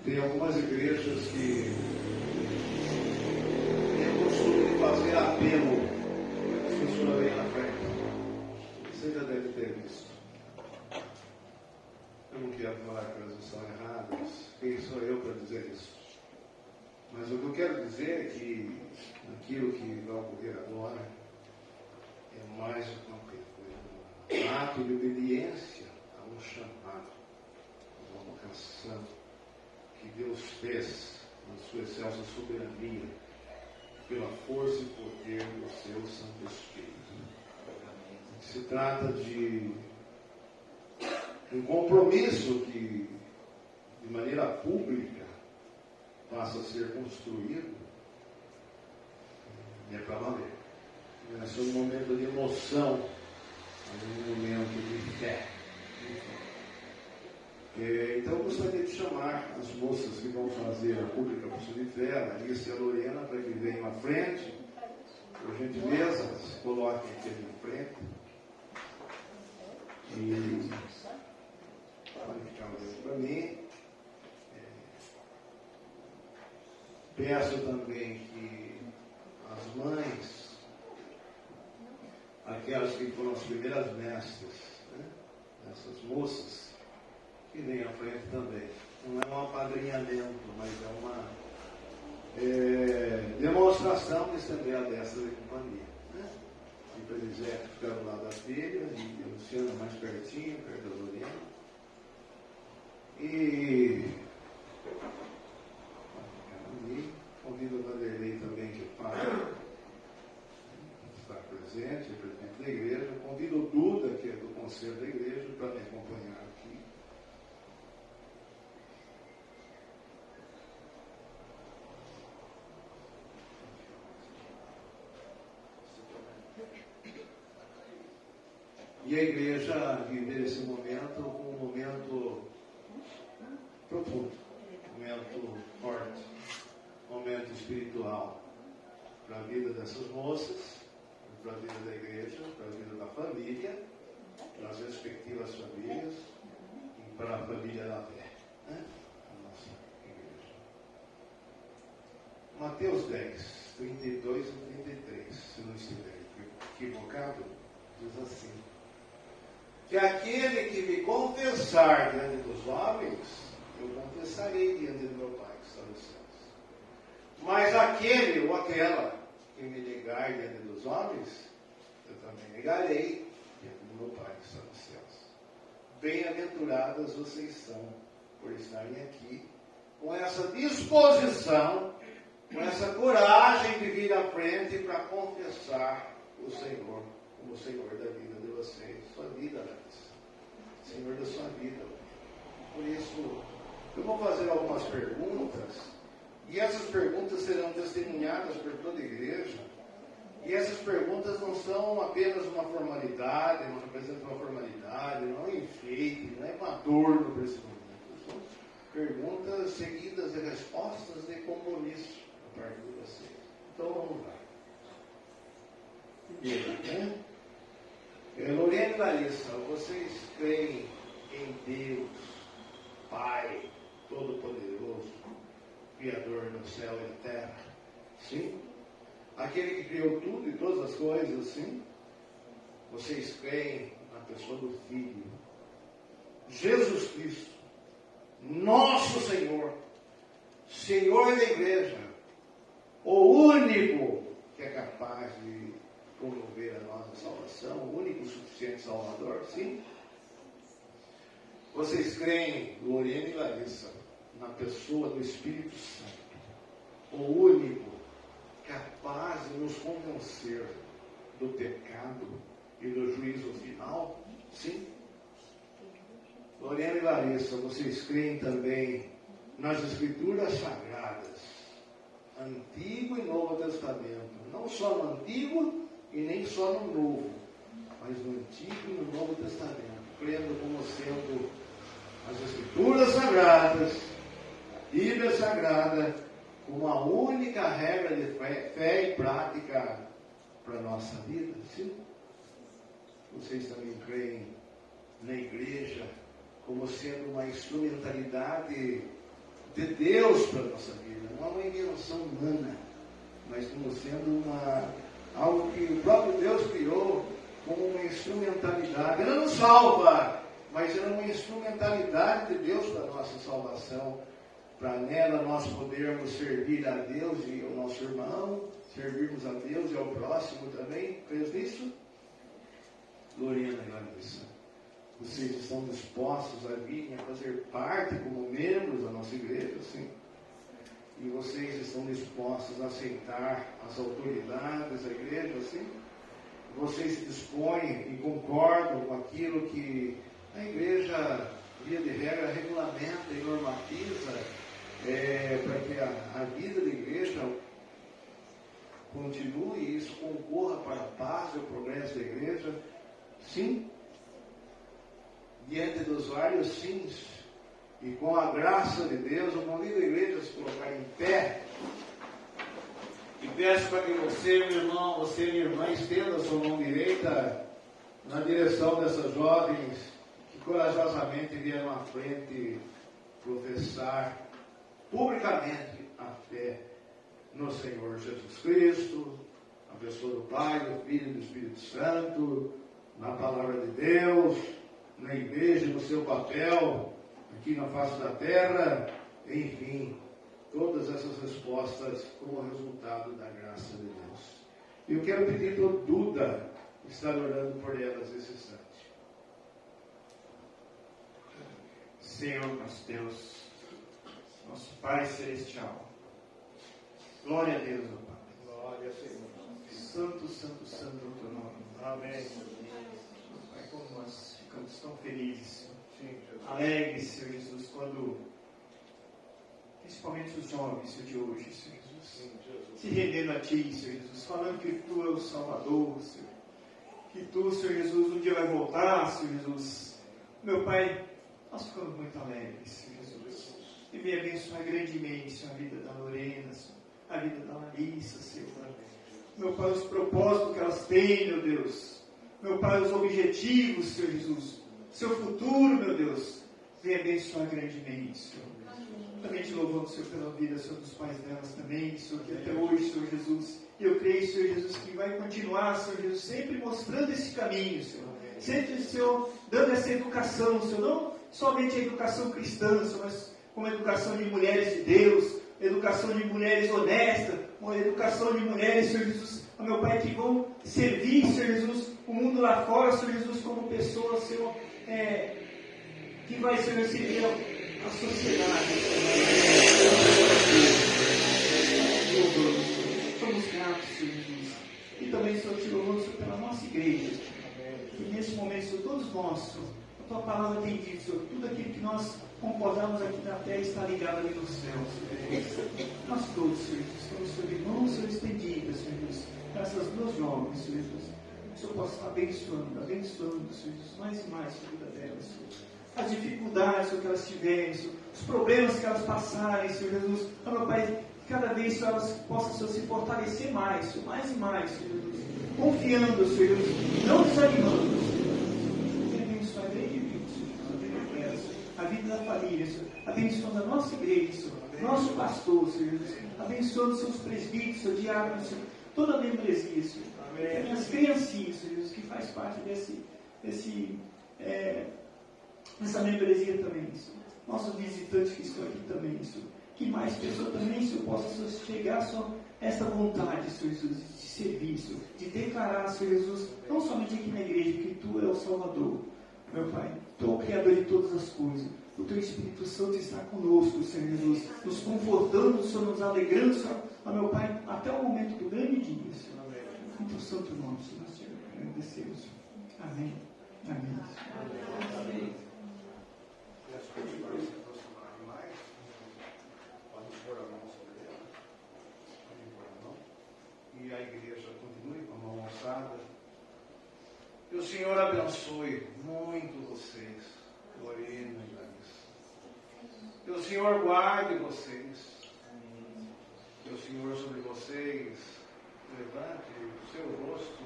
Tem algumas igrejas que têm o costume de fazer apelo. As pessoas vêm na frente. Você já deve ter visto. Eu não quero falar que elas estão erradas. Quem sou eu para dizer isso? Mas o que eu quero dizer é que aquilo que vai ocorrer agora é mais do que um ato de obediência a um chamado, a uma vocação que Deus fez na sua excelsa soberania, pela força e poder do seu Santo Espírito. Se trata de um compromisso que, de maneira pública, passa a ser construído, é para valer. É só um momento de emoção, mas um momento de fé. Então eu gostaria de chamar as moças que vão fazer a pública profissão de fé, a Alice e a Lorena, para que venham à frente. Por gentileza, se coloquem aqui em frente. E podem ficar olhando para mim. Peço também que as mães, aquelas que foram as primeiras mestres, né, essas moças, que venham à frente também. Não é um apadrinhamento, mas é uma demonstração de estender a destra de companhia. Né? E para Elisete ficar do lado da filha, e a Luciana mais pertinho, perto da Lorena. E convido a Vanderlei também, que é pai, está presente, é presidente da igreja. Convido o Duda, que é do conselho da igreja, para me acompanhar aqui. E a igreja viver esse momento como um momento profundo, um momento forte, um momento espiritual para a vida dessas moças, para a vida da igreja, para a vida da família, para as respectivas famílias e para a família da fé, né? A nossa igreja. Mateus 10, 32 e 33, se não estiver equivocado, diz assim: que aquele que me confessar diante dos homens, eu confessarei diante do meu Pai que está nos céus. Mas aquele ou aquela que me negar diante dos homens, eu também negarei diante do meu Pai que está nos céus. Bem-aventuradas vocês são por estarem aqui com essa disposição, com essa coragem de vir à frente para confessar o Senhor como o Senhor da vida de vocês, sua vida, Larissa, Senhor da sua vida. Por isso, eu vou fazer algumas perguntas, e essas perguntas serão testemunhadas por toda a igreja, e essas perguntas não são apenas uma formalidade, não representam uma formalidade, não é um enfeite, não é um adorno para esse momento. São perguntas seguidas de respostas de compromisso a parte de vocês. Então vamos lá. Primeiro, Lorena e Larissa, vocês creem em Deus, Pai Todo-Poderoso, Criador do céu e da terra? Sim? Aquele que criou tudo e todas as coisas, sim? Vocês creem na pessoa do Filho, Jesus Cristo, nosso Senhor, Senhor da igreja, o único que é capaz de promover a nossa salvação, o único e suficiente Salvador? Sim? Vocês creem, Lorena e Larissa, na pessoa do Espírito Santo, o único capaz de nos convencer do pecado e do juízo final? Sim? Lorena e Larissa, vocês creem também nas Escrituras Sagradas, Antigo e Novo Testamento, não só no Antigo e nem só no Novo, mas no Antigo e no Novo Testamento, crendo como sendo as Escrituras Sagradas, a Bíblia Sagrada, como a única regra de fé e prática para a nossa vida? Sim? Vocês também creem na igreja como sendo uma instrumentalidade de Deus para a nossa vida, não é uma invenção humana, mas como sendo algo que o próprio Deus criou como uma instrumentalidade. Ela não salva, mas ela é uma instrumentalidade de Deus para a nossa salvação, para nela nós podermos servir a Deus e ao nosso irmão, servirmos a Deus e ao próximo também. Fez isso? Lorena e Larissa, vocês estão dispostos a virem a fazer parte como membros da nossa igreja, sim? E vocês estão dispostos a aceitar as autoridades da igreja, sim? Vocês se dispõem e concordam com aquilo que a igreja, via de regra, regulamenta e normatiza para que a vida da igreja continue e isso concorra para a paz e o progresso da igreja? Sim. Diante dos vários sims e com a graça de Deus, eu convido a igreja a se colocar em pé e peço para que você, meu irmão, você, minha irmã, estenda a sua mão direita na direção dessas jovens que corajosamente vieram à frente professar publicamente a fé no Senhor Jesus Cristo, na pessoa do Pai, do Filho e do Espírito Santo, na palavra de Deus, na igreja, no seu papel aqui na face da terra, enfim, todas essas respostas como resultado da graça de Deus. Eu quero pedir para o Duda estar orando por elas nesse instante. Senhor nosso Deus, nosso Pai Celestial, glória a Deus, ó Pai. Glória, Senhor. Santo, santo, santo é o teu nome. Amém. Pai, como nós ficamos tão felizes, Senhor. Sim, Jesus. Alegres, Senhor Jesus, quando, principalmente os jovens, Senhor, de hoje, Senhor Jesus, Sim, Jesus. se rendendo a Ti, Senhor Jesus, falando que Tu é o Salvador, Senhor, que Tu, Senhor Jesus, um dia vai voltar, Senhor Jesus. Meu Pai, nós ficamos muito alegres, Senhor Jesus, e me abençoar grandemente, Senhor, a vida da Lorena, Senhor, a vida da Larissa, Senhor. Meu Pai, os propósitos que elas têm, meu Deus. Meu Pai, os objetivos, Senhor Jesus. Seu futuro, meu Deus. Venha abençoar grandemente, Senhor. Também te louvamos, Senhor, pela vida, Senhor, dos pais delas também, Senhor, que até hoje, Senhor Jesus. Eu creio, Senhor Jesus, que vai continuar, Senhor Jesus, sempre mostrando esse caminho, Senhor. Sempre, Senhor, dando essa educação, Senhor. Não somente a educação cristã, Senhor, mas como a educação de mulheres de Deus, educação de mulheres honestas, uma educação de mulheres, Senhor Jesus, ó meu Pai, que vão servir, Senhor Jesus, o mundo lá fora, Senhor Jesus, como pessoas, Senhor, que vai, Senhor, servir a sociedade, Senhor. Somos gratos, Senhor Jesus. E também, Senhor, te louvamos, Senhor, pela nossa igreja. E nesse momento, Senhor, todos nós, Senhor, a Tua palavra tem dito, Senhor, tudo aquilo que nós concordamos aqui na terra está ligado ali nos céus, Senhor. Nós todos, Senhor, estamos sob mãos, Senhor, estendidas, Senhor Jesus, para essas duas jovens, Senhor Jesus. Que o Senhor possa estar abençoando, Senhor Jesus, mais e mais a vida delas, Senhor. As dificuldades, Senhor, que elas tiverem, Senhor, os problemas que elas passarem, Senhor Jesus. Ó, meu Pai, cada vez, Senhor, elas possam, Senhor, se fortalecer mais, Senhor, mais e mais, Senhor Jesus. Confiando, Senhor Jesus, não desanimando, Senhor. Que abençoe a grande vida, Senhor, a vida da família, Senhor. Abençoando a nossa igreja, Senhor. Nosso pastor, Senhor Jesus. Abençoando seus presbíteros, Senhor, diáconos, Senhor. Toda a membresia, Senhor. Amém. As criancinhas, Senhor Jesus, que faz parte dessa membresia também, Senhor. Nossos visitantes que estão aqui também, Senhor. Que mais pessoas também, Senhor, possam chegar só essa vontade, Senhor Jesus, de servir, Senhor, de declarar, Senhor Jesus, não somente aqui na igreja, que Tu é o Salvador, meu Pai, Tu é o Criador de todas as coisas. O Teu Espírito Santo está conosco, Senhor Jesus, nos confortando, Senhor, nos alegrando, Senhor, meu Pai, até o momento do grande dia, Senhor. Muito santo nome, Senhor, nós te agradecemos, Senhor. Amém. Amém. Amém. Peço que os irmãos se aproximarem mais. Pode pôr a mão sobre ela. Pode pôr a mão. E a igreja continue com a mão alçada. Que o Senhor abençoe muito vocês, Lorena e Larissa. Que o Senhor guarde vocês. Que o Senhor sobre vocês levante o seu rosto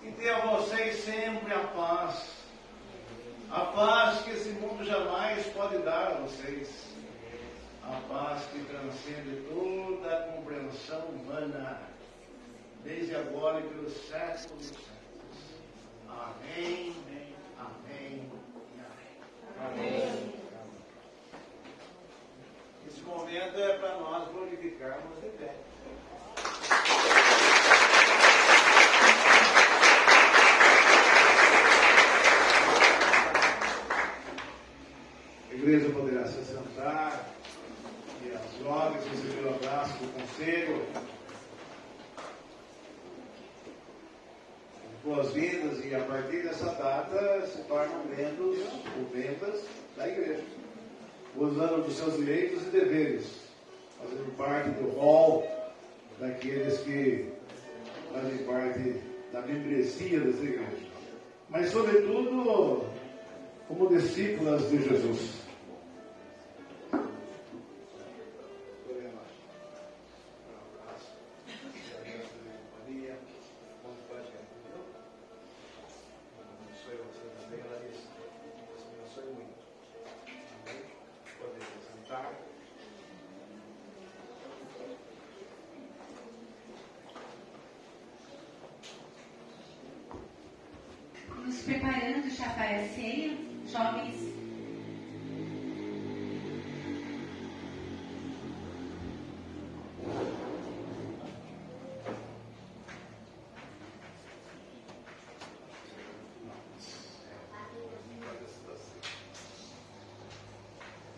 e dê a vocês sempre a paz. A paz que esse mundo jamais pode dar a vocês. a paz que transcende toda a compreensão humana, desde agora e pelos séculos dos séculos. Amém, amém e amém. Amém. Esse momento é para nós glorificarmos de pé. A igreja poderá se sentar e as jovens receber o abraço do conselho. Boas-vindas, e a partir dessa data se tornam membros ou membras da igreja, usando dos seus direitos e deveres, fazendo parte do rol daqueles que fazem parte da membresia dessa igreja, mas sobretudo como discípulas de Jesus. Nos preparando já para a ceia, jovens.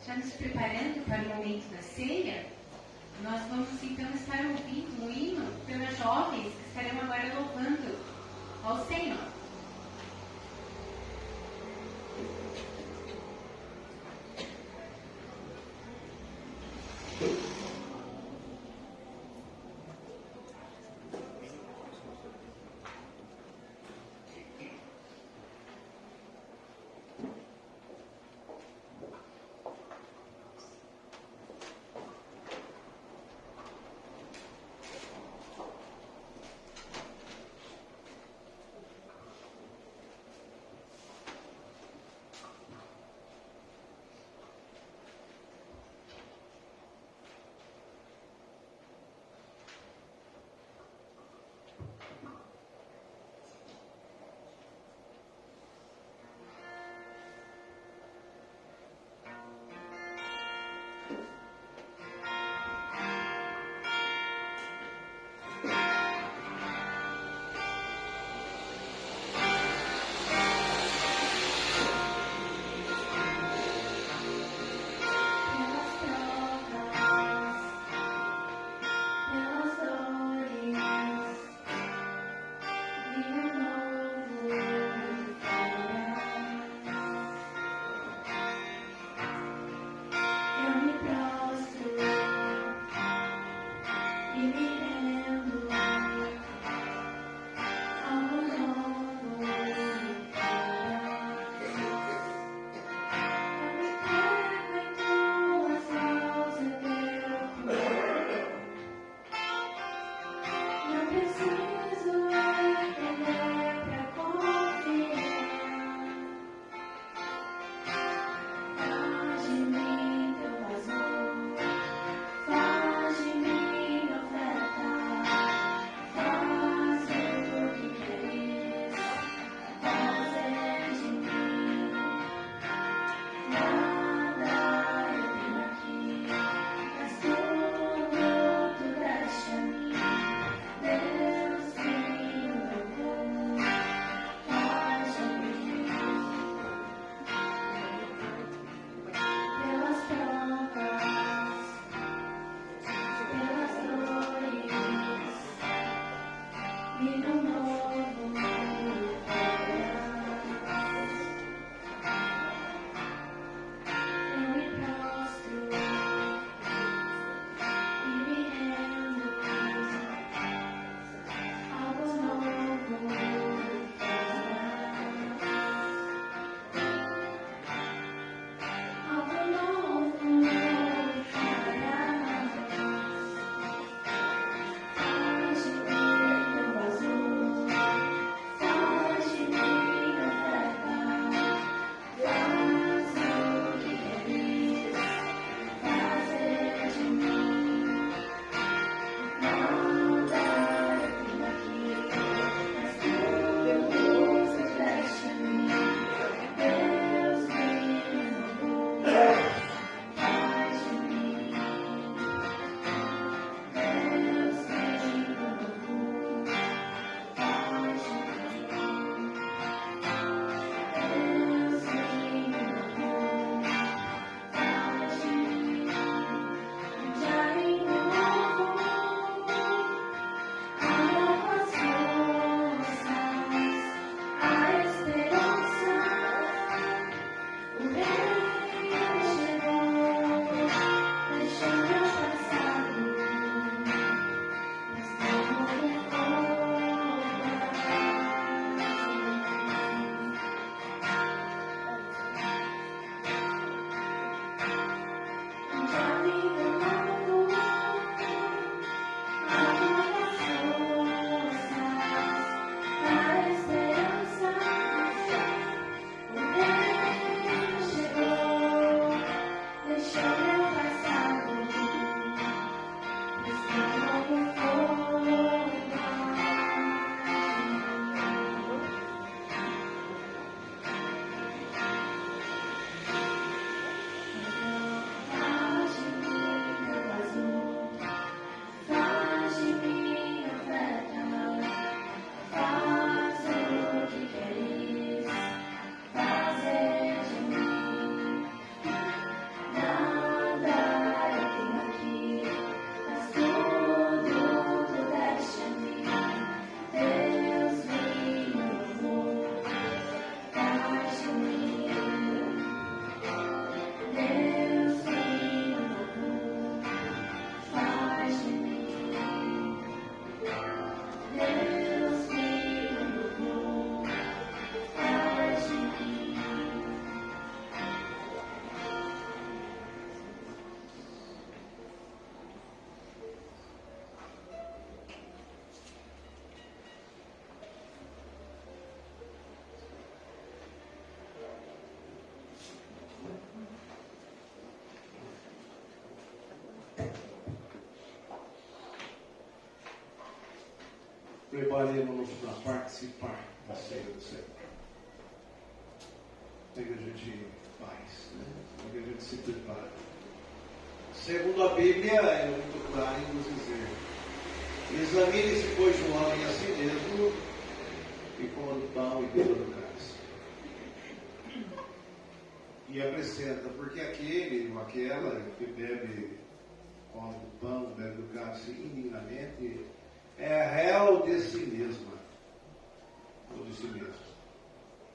Já nos preparando para o momento da ceia, nós vamos então estar ouvindo um hino pelas jovens que estarão agora louvando ao Senhor. preparemos-nos para participar da ceia do Senhor. O que a gente faz, né? O que a gente se prepara. Segundo a Bíblia, é muito claro em nos dizer: examine-se, pois, o homem a si mesmo, e coma do pão e beba do cálice. E acrescenta: porque aquele ou aquela que bebe, come do pão, bebe do cálice indignamente, é réu de si mesma, ou de si mesmo.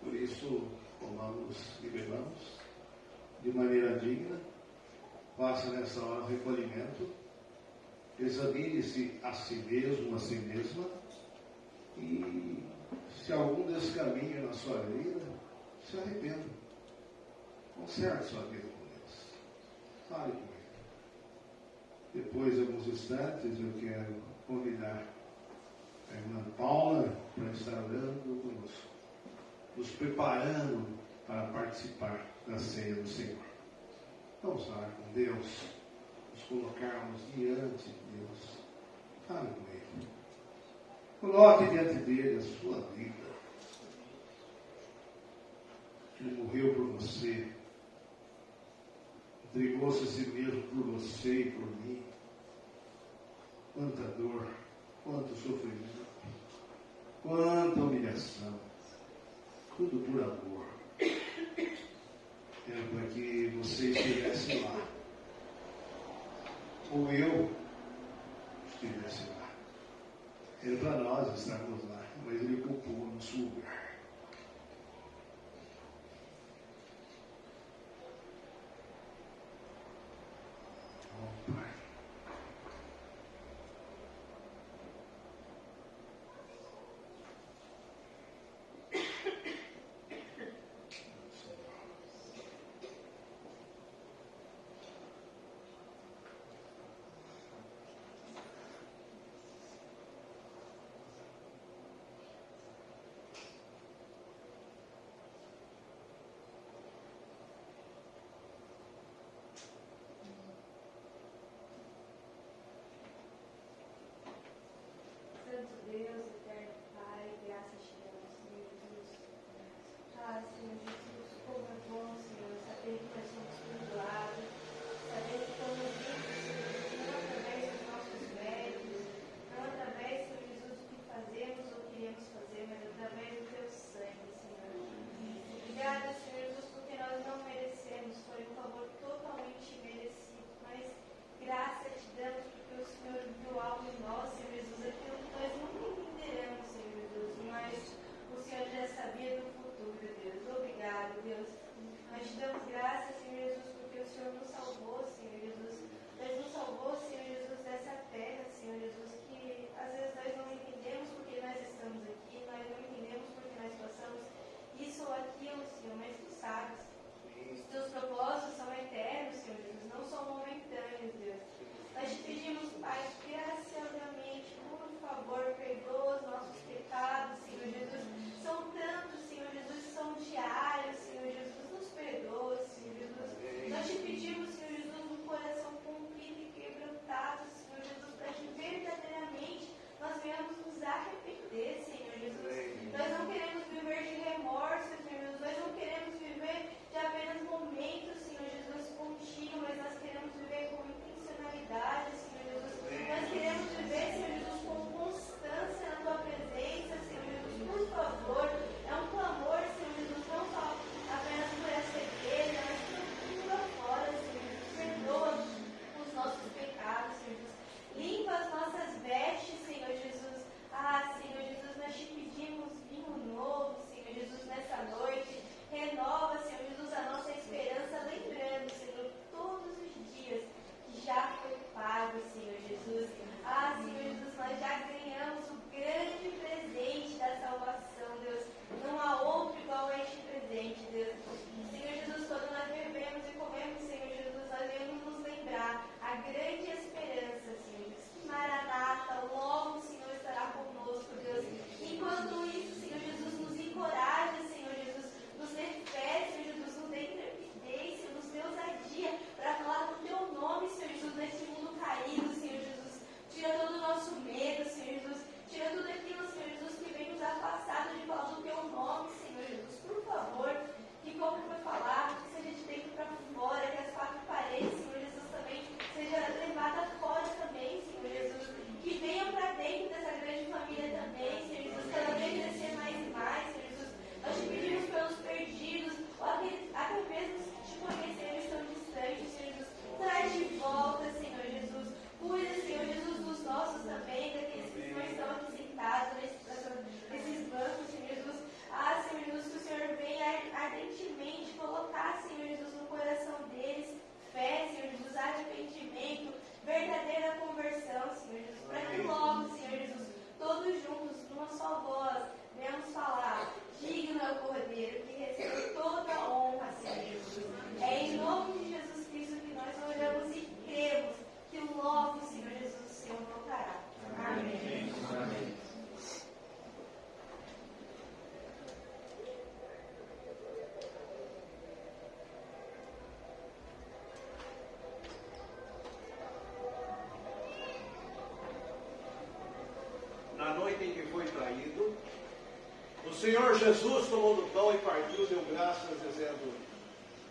Por isso, comamos e bebamos de maneira digna. Faça nessa hora o recolhimento, examine-se a si mesmo, a si mesma, e se algum descaminho na sua vida, se arrependa. Conserte sua vida com Deus. Fale com Ele. Depois de alguns instantes, eu quero convidar a irmã Paula para estar orando conosco, nos preparando para participar da ceia do Senhor. Vamos falar com Deus, nos colocarmos diante de Deus. Fale com Ele. Coloque diante dele a sua vida. Ele morreu por você. Entregou-se a si mesmo por você e por mim. Quanta dor, quanto sofrimento, quanta humilhação. Tudo por amor. Era para que você estivesse lá. Ou eu estivesse lá. Era para nós estarmos lá, mas Ele ocupou o nosso lugar. Oh, Pai. Senhor Jesus tomou do pão e partiu, deu graças, dizendo: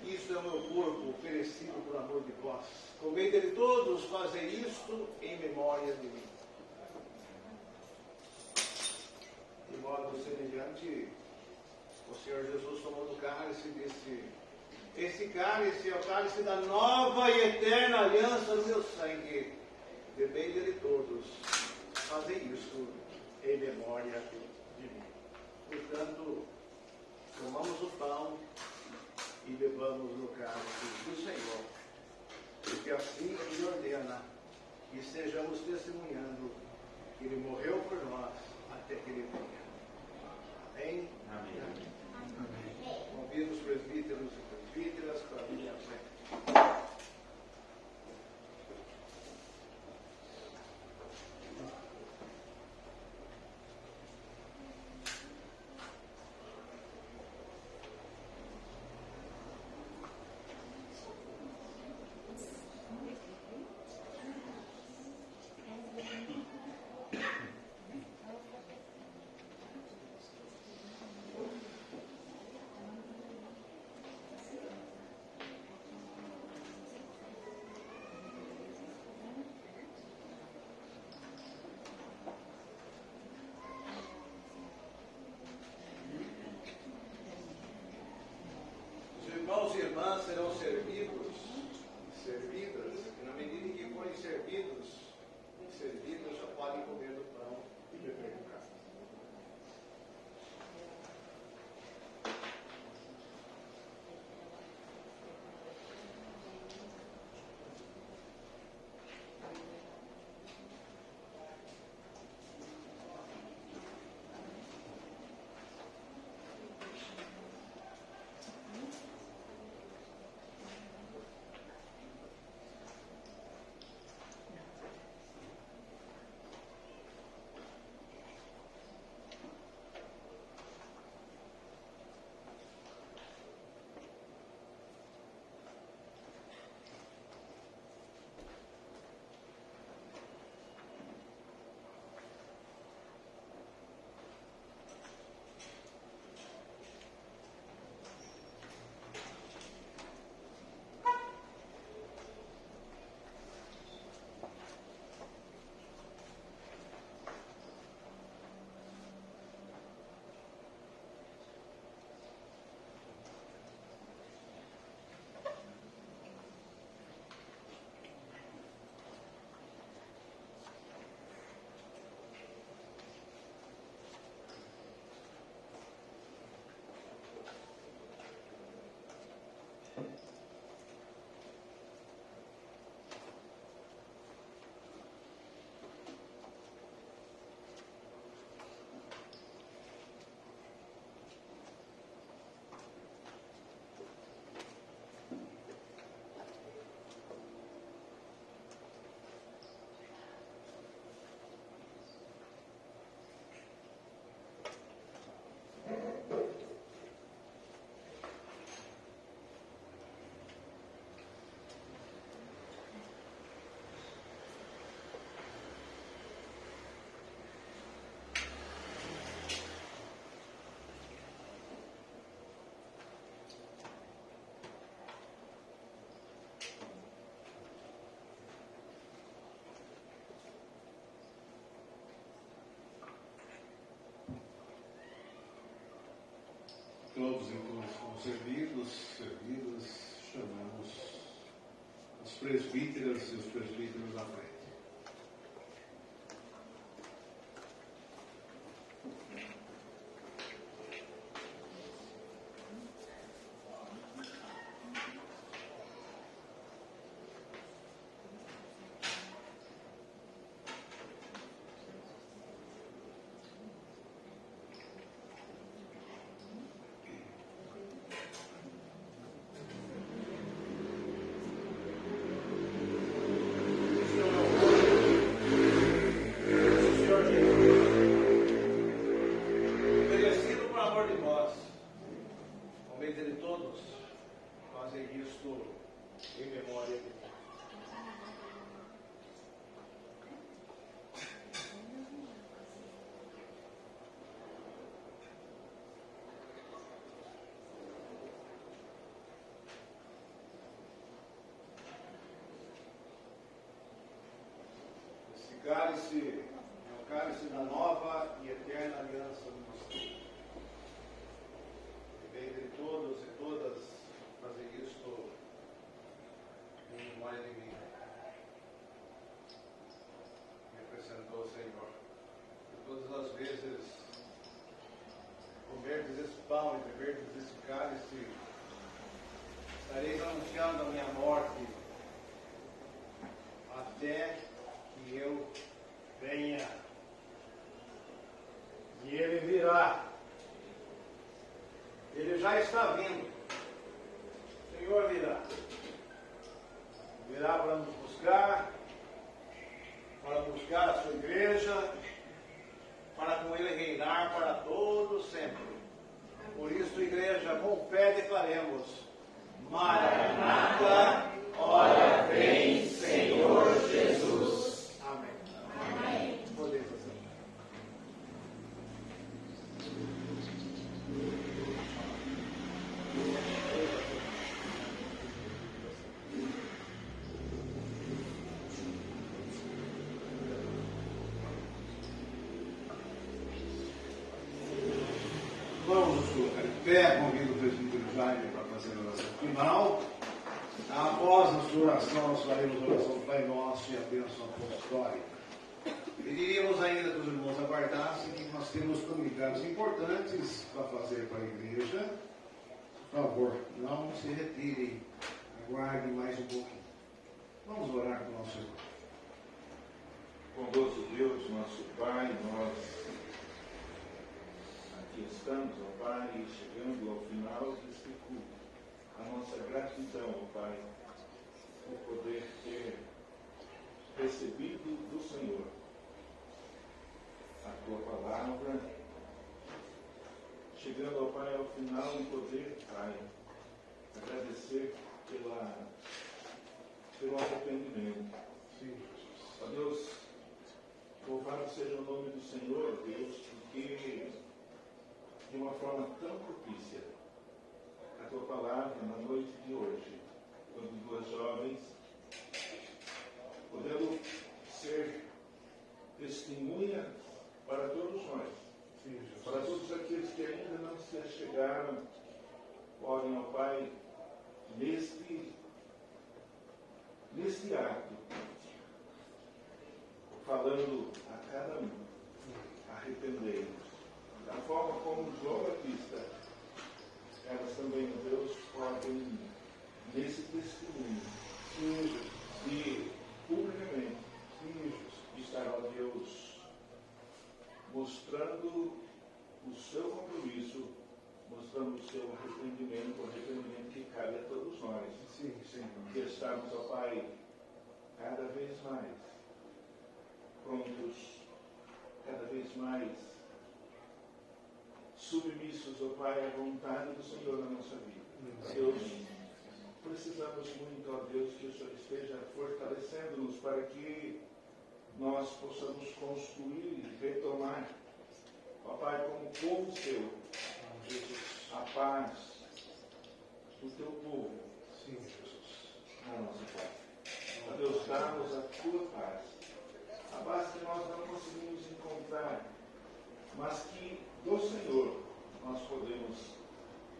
isto é o meu corpo, oferecido por amor de vós. Comei dele todos, fazei isto em memória de mim. De modo semelhante, o Senhor Jesus tomou do cálice e disse: esse cálice é o cálice da nova e eterna aliança no meu sangue. Bebei dele todos, fazei isto em memória de mim. Portanto, tomamos o pão e bebamos no cálice do Senhor, porque assim Ele ordena e estejamos testemunhando que Ele morreu por nós até que Ele venha. Amém? Amém. Amém. Convido os presbíteros e presbíteras para virem à frente. Irmãos e irmãs serão servidos, servidas, e na medida em que forem servidos, já podem comer do pão e beber do cálice. Todos então são servidas, chamamos os presbíteros e os presbíteros à frente. Este é o meu cálice é o cálice da nova e eterna aliança do nosso Deus. E bem de todos e todas fazer isto em memória de mim. Me acrescentou o Senhor. E todas as vezes comerdes esse pão e beberdes esse cálice, estareis anunciando a minha morte até que eu venha. E ele virá. Ele já está vindo. O Senhor virá. Virá para nos buscar a sua igreja, para com ele reinar para todo sempre. Por isso, igreja, com fé declaremos: Maranata, ora vem, Senhor Jesus. Amém. Amém. Podemos assim. Vamos nos colocar em pé, convido o presbítero Jaime para fazer a oração final. Após a sua oração, nós faremos a oração do Pai Nosso e a bênção apostólica. Pediríamos ainda que os irmãos aguardassem que nós temos comunicados importantes para fazer para a igreja. Por favor, não se retirem, aguardem mais um pouquinho. Vamos orar com o nosso irmão. Bondoso Deus, nosso Pai, nós aqui estamos, ó Pai, chegando ao final deste culto. A nossa gratidão, ó Pai, por poder ter recebido do Senhor a Tua palavra, chegando, ó Pai, ao final e poder, Pai, agradecer pelo arrependimento. Sim. Ó Deus, louvado seja o nome do Senhor, Deus, porque de uma forma tão propícia, a Tua palavra na noite de hoje, quando duas jovens, podendo ser testemunhas para todos nós, Sim, para todos aqueles que ainda não se achegaram, podem, ó Pai, neste ato, falando a cada um, arrependei-nos. Da forma como João Batista, elas também, Deus, podem, nesse testemunho, e publicamente, estar, ó Deus, mostrando o seu compromisso, mostrando o seu arrependimento, o arrependimento que cabe a todos nós. sim. Que estamos, ó Pai, cada vez mais prontos, cada vez mais submissos, ó Pai, à vontade do Senhor na nossa vida. Deus, precisamos muito, ó Deus, que o Senhor esteja fortalecendo-nos para que nós possamos construir e retomar, ó Pai, como povo seu, Jesus, a paz do teu povo. Sim, Jesus. Na nossa paz. Ó Deus, dá-nos a tua paz. A paz que nós não conseguimos encontrar, mas que do Senhor nós podemos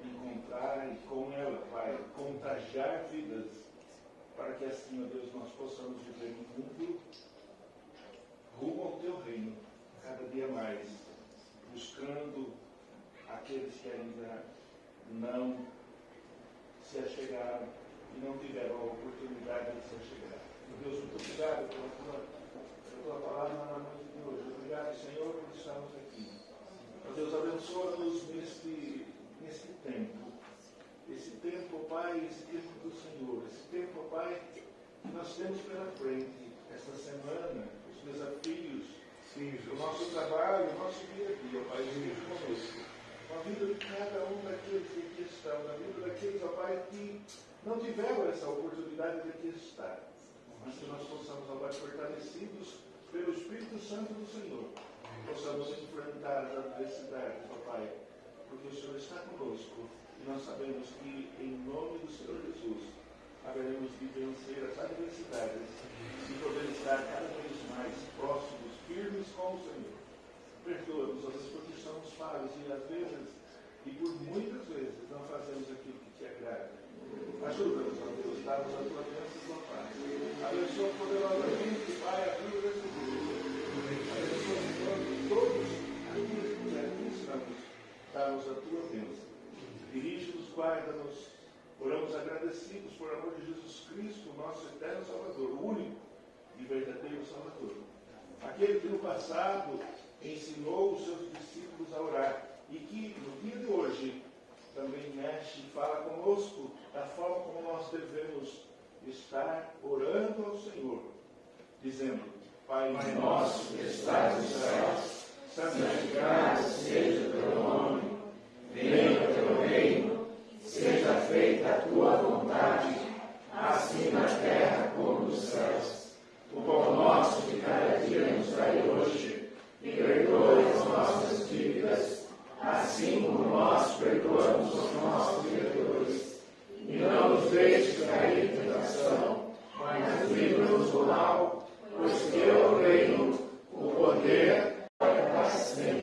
encontrar e com ela, Pai, contagiar vidas, para que assim, ó Deus, nós possamos viver no mundo rumo ao teu reino, cada dia mais, buscando aqueles que ainda não se achegaram e não tiveram a oportunidade de se achegar. Deus, muito obrigado pela tua palavra na noite de hoje. Obrigado, Senhor, por estarmos aqui. Deus, abençoa-nos neste tempo. Esse tempo, ó Pai, esse tempo do Senhor. Esse tempo, ó Pai, que nós temos pela frente, esta semana, os desafios do nosso trabalho, o nosso dia a dia, ó Pai, esteja conosco. Com a vida de cada um daqueles que aqui estão, na vida daqueles, ó Pai, que não tiveram essa oportunidade de aqui estar. Mas que nós possamos, ó Pai, fortalecidos pelo Espírito Santo do Senhor, possamos enfrentar as adversidades, ó Pai, porque o Senhor está conosco e nós sabemos que, em nome do Senhor Jesus, haveremos de vencer as adversidades e poder estar cada vez mais próximos nós, e às vezes, e por muitas vezes, não fazemos aquilo que te agrada. Ajuda-nos, ó Deus, dá-nos a tua bênção, ó Pai. Abençoa poderosamente, Pai, a vida desse grupo. Abençoa todos aqueles que aqui estamos, dá-nos a tua bênção. Dirige-nos, guarda-nos. Oramos agradecidos por amor de Jesus Cristo, nosso eterno Salvador, o único e verdadeiro Salvador. Aquele que no passado ensinou os seus discípulos a orar e que no dia de hoje também mexe e fala conosco da forma como nós devemos estar orando ao Senhor, dizendo: Pai nosso que estás nos céus, santificado seja o teu nome, venha o teu reino, seja feita a tua vontade, assim na terra como nos céus. O pão nosso de cada dia nos dai hoje, e perdoe as nossas dívidas, assim como nós perdoamos os nossos devedores. E não nos deixes cair em tentação, mas livra-nos do mal, pois teu é o reino, o poder e a sempre.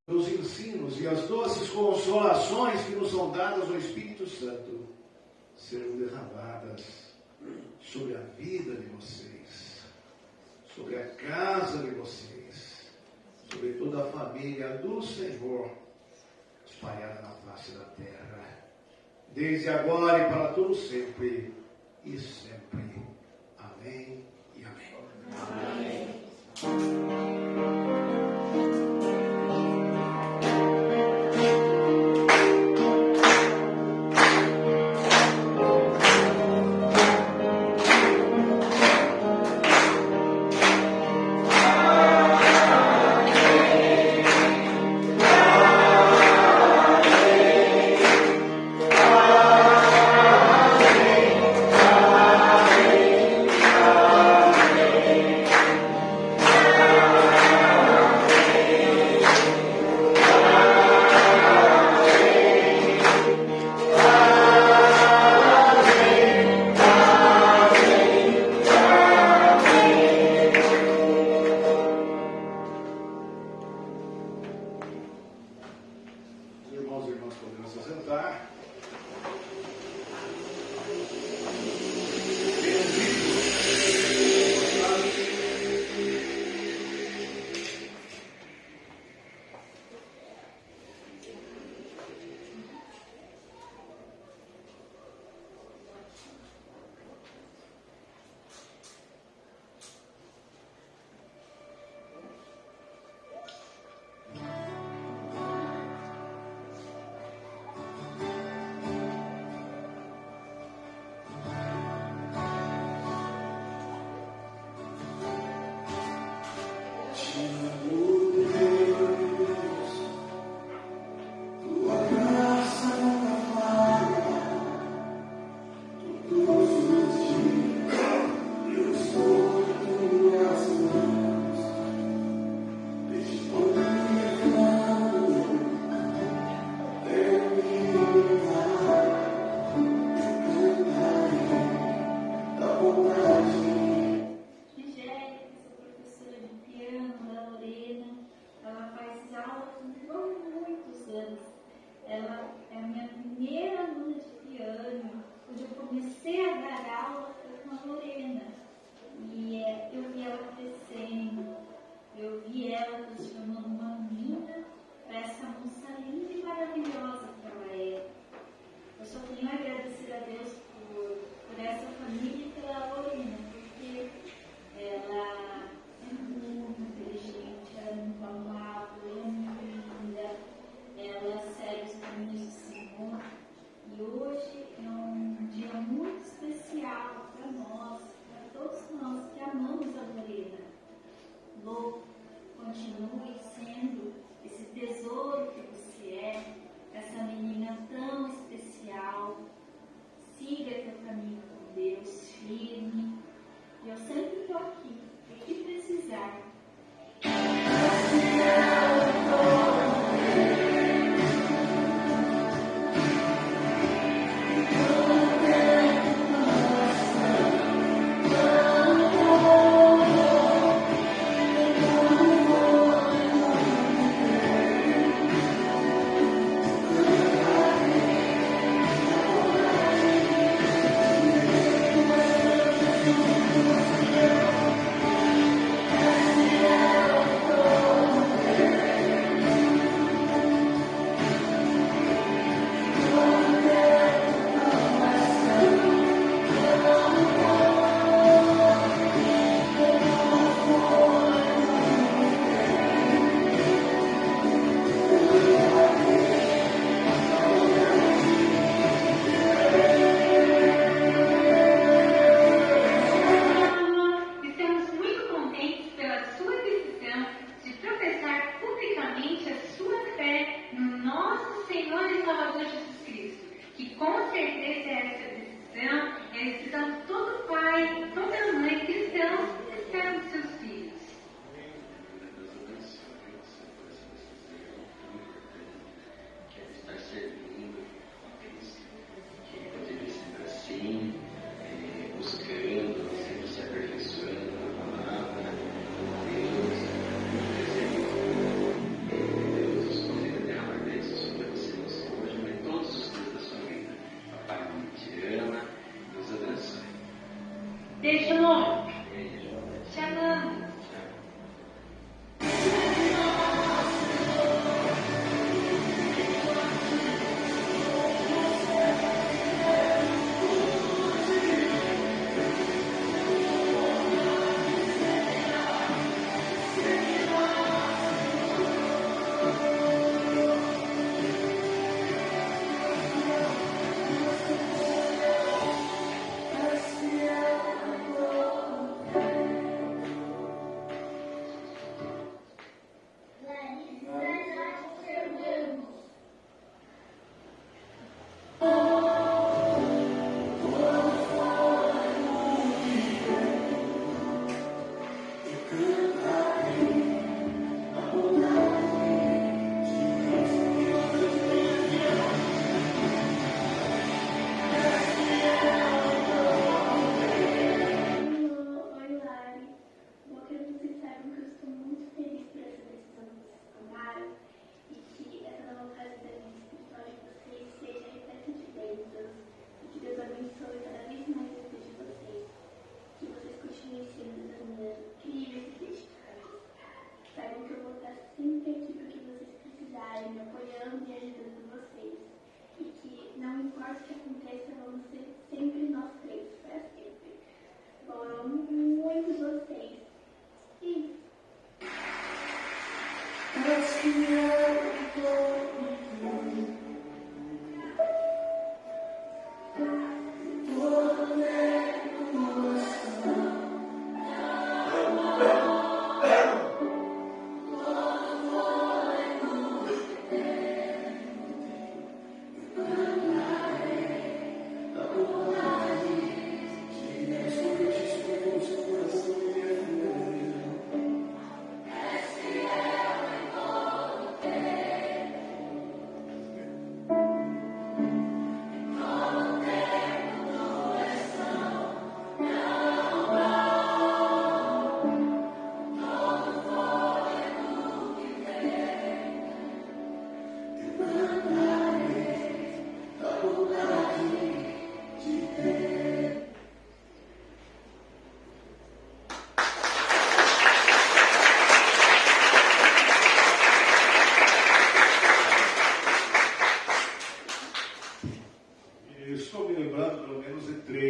Os ensinos e as doces consolações que nos são dadas no Espírito Santo serão derramadas sobre a vida de vocês, sobre a casa de vocês, sobre toda a família do Senhor, espalhada na face da terra, desde agora e para todo sempre e sempre. Amém e amém. Amém.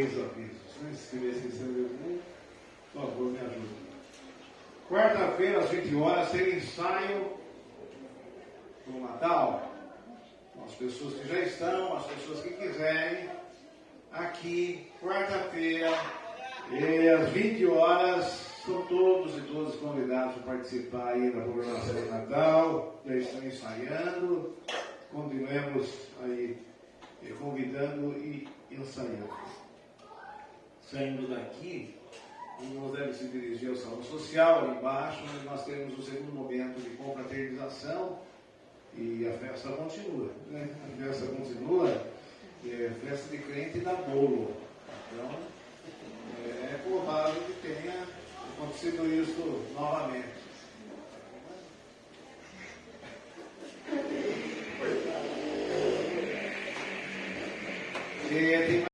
três avisos. Se você escreveu um, por favor, me ajude. Quarta-feira, às 20 horas, tem ensaio do Natal. As pessoas que já estão, as pessoas que quiserem, aqui, quarta-feira, às 20 horas, são todos e todas convidados a participar aí da programação do Natal. Já estão ensaiando, continuemos aí convidando e ensaiando. Saindo daqui, nós devemos se dirigir ao salão social, ali embaixo, onde nós temos o segundo momento de confraternização e a festa continua. Né? A festa continua, festa de crente dá bolo. Então, é provável que tenha acontecido isso novamente.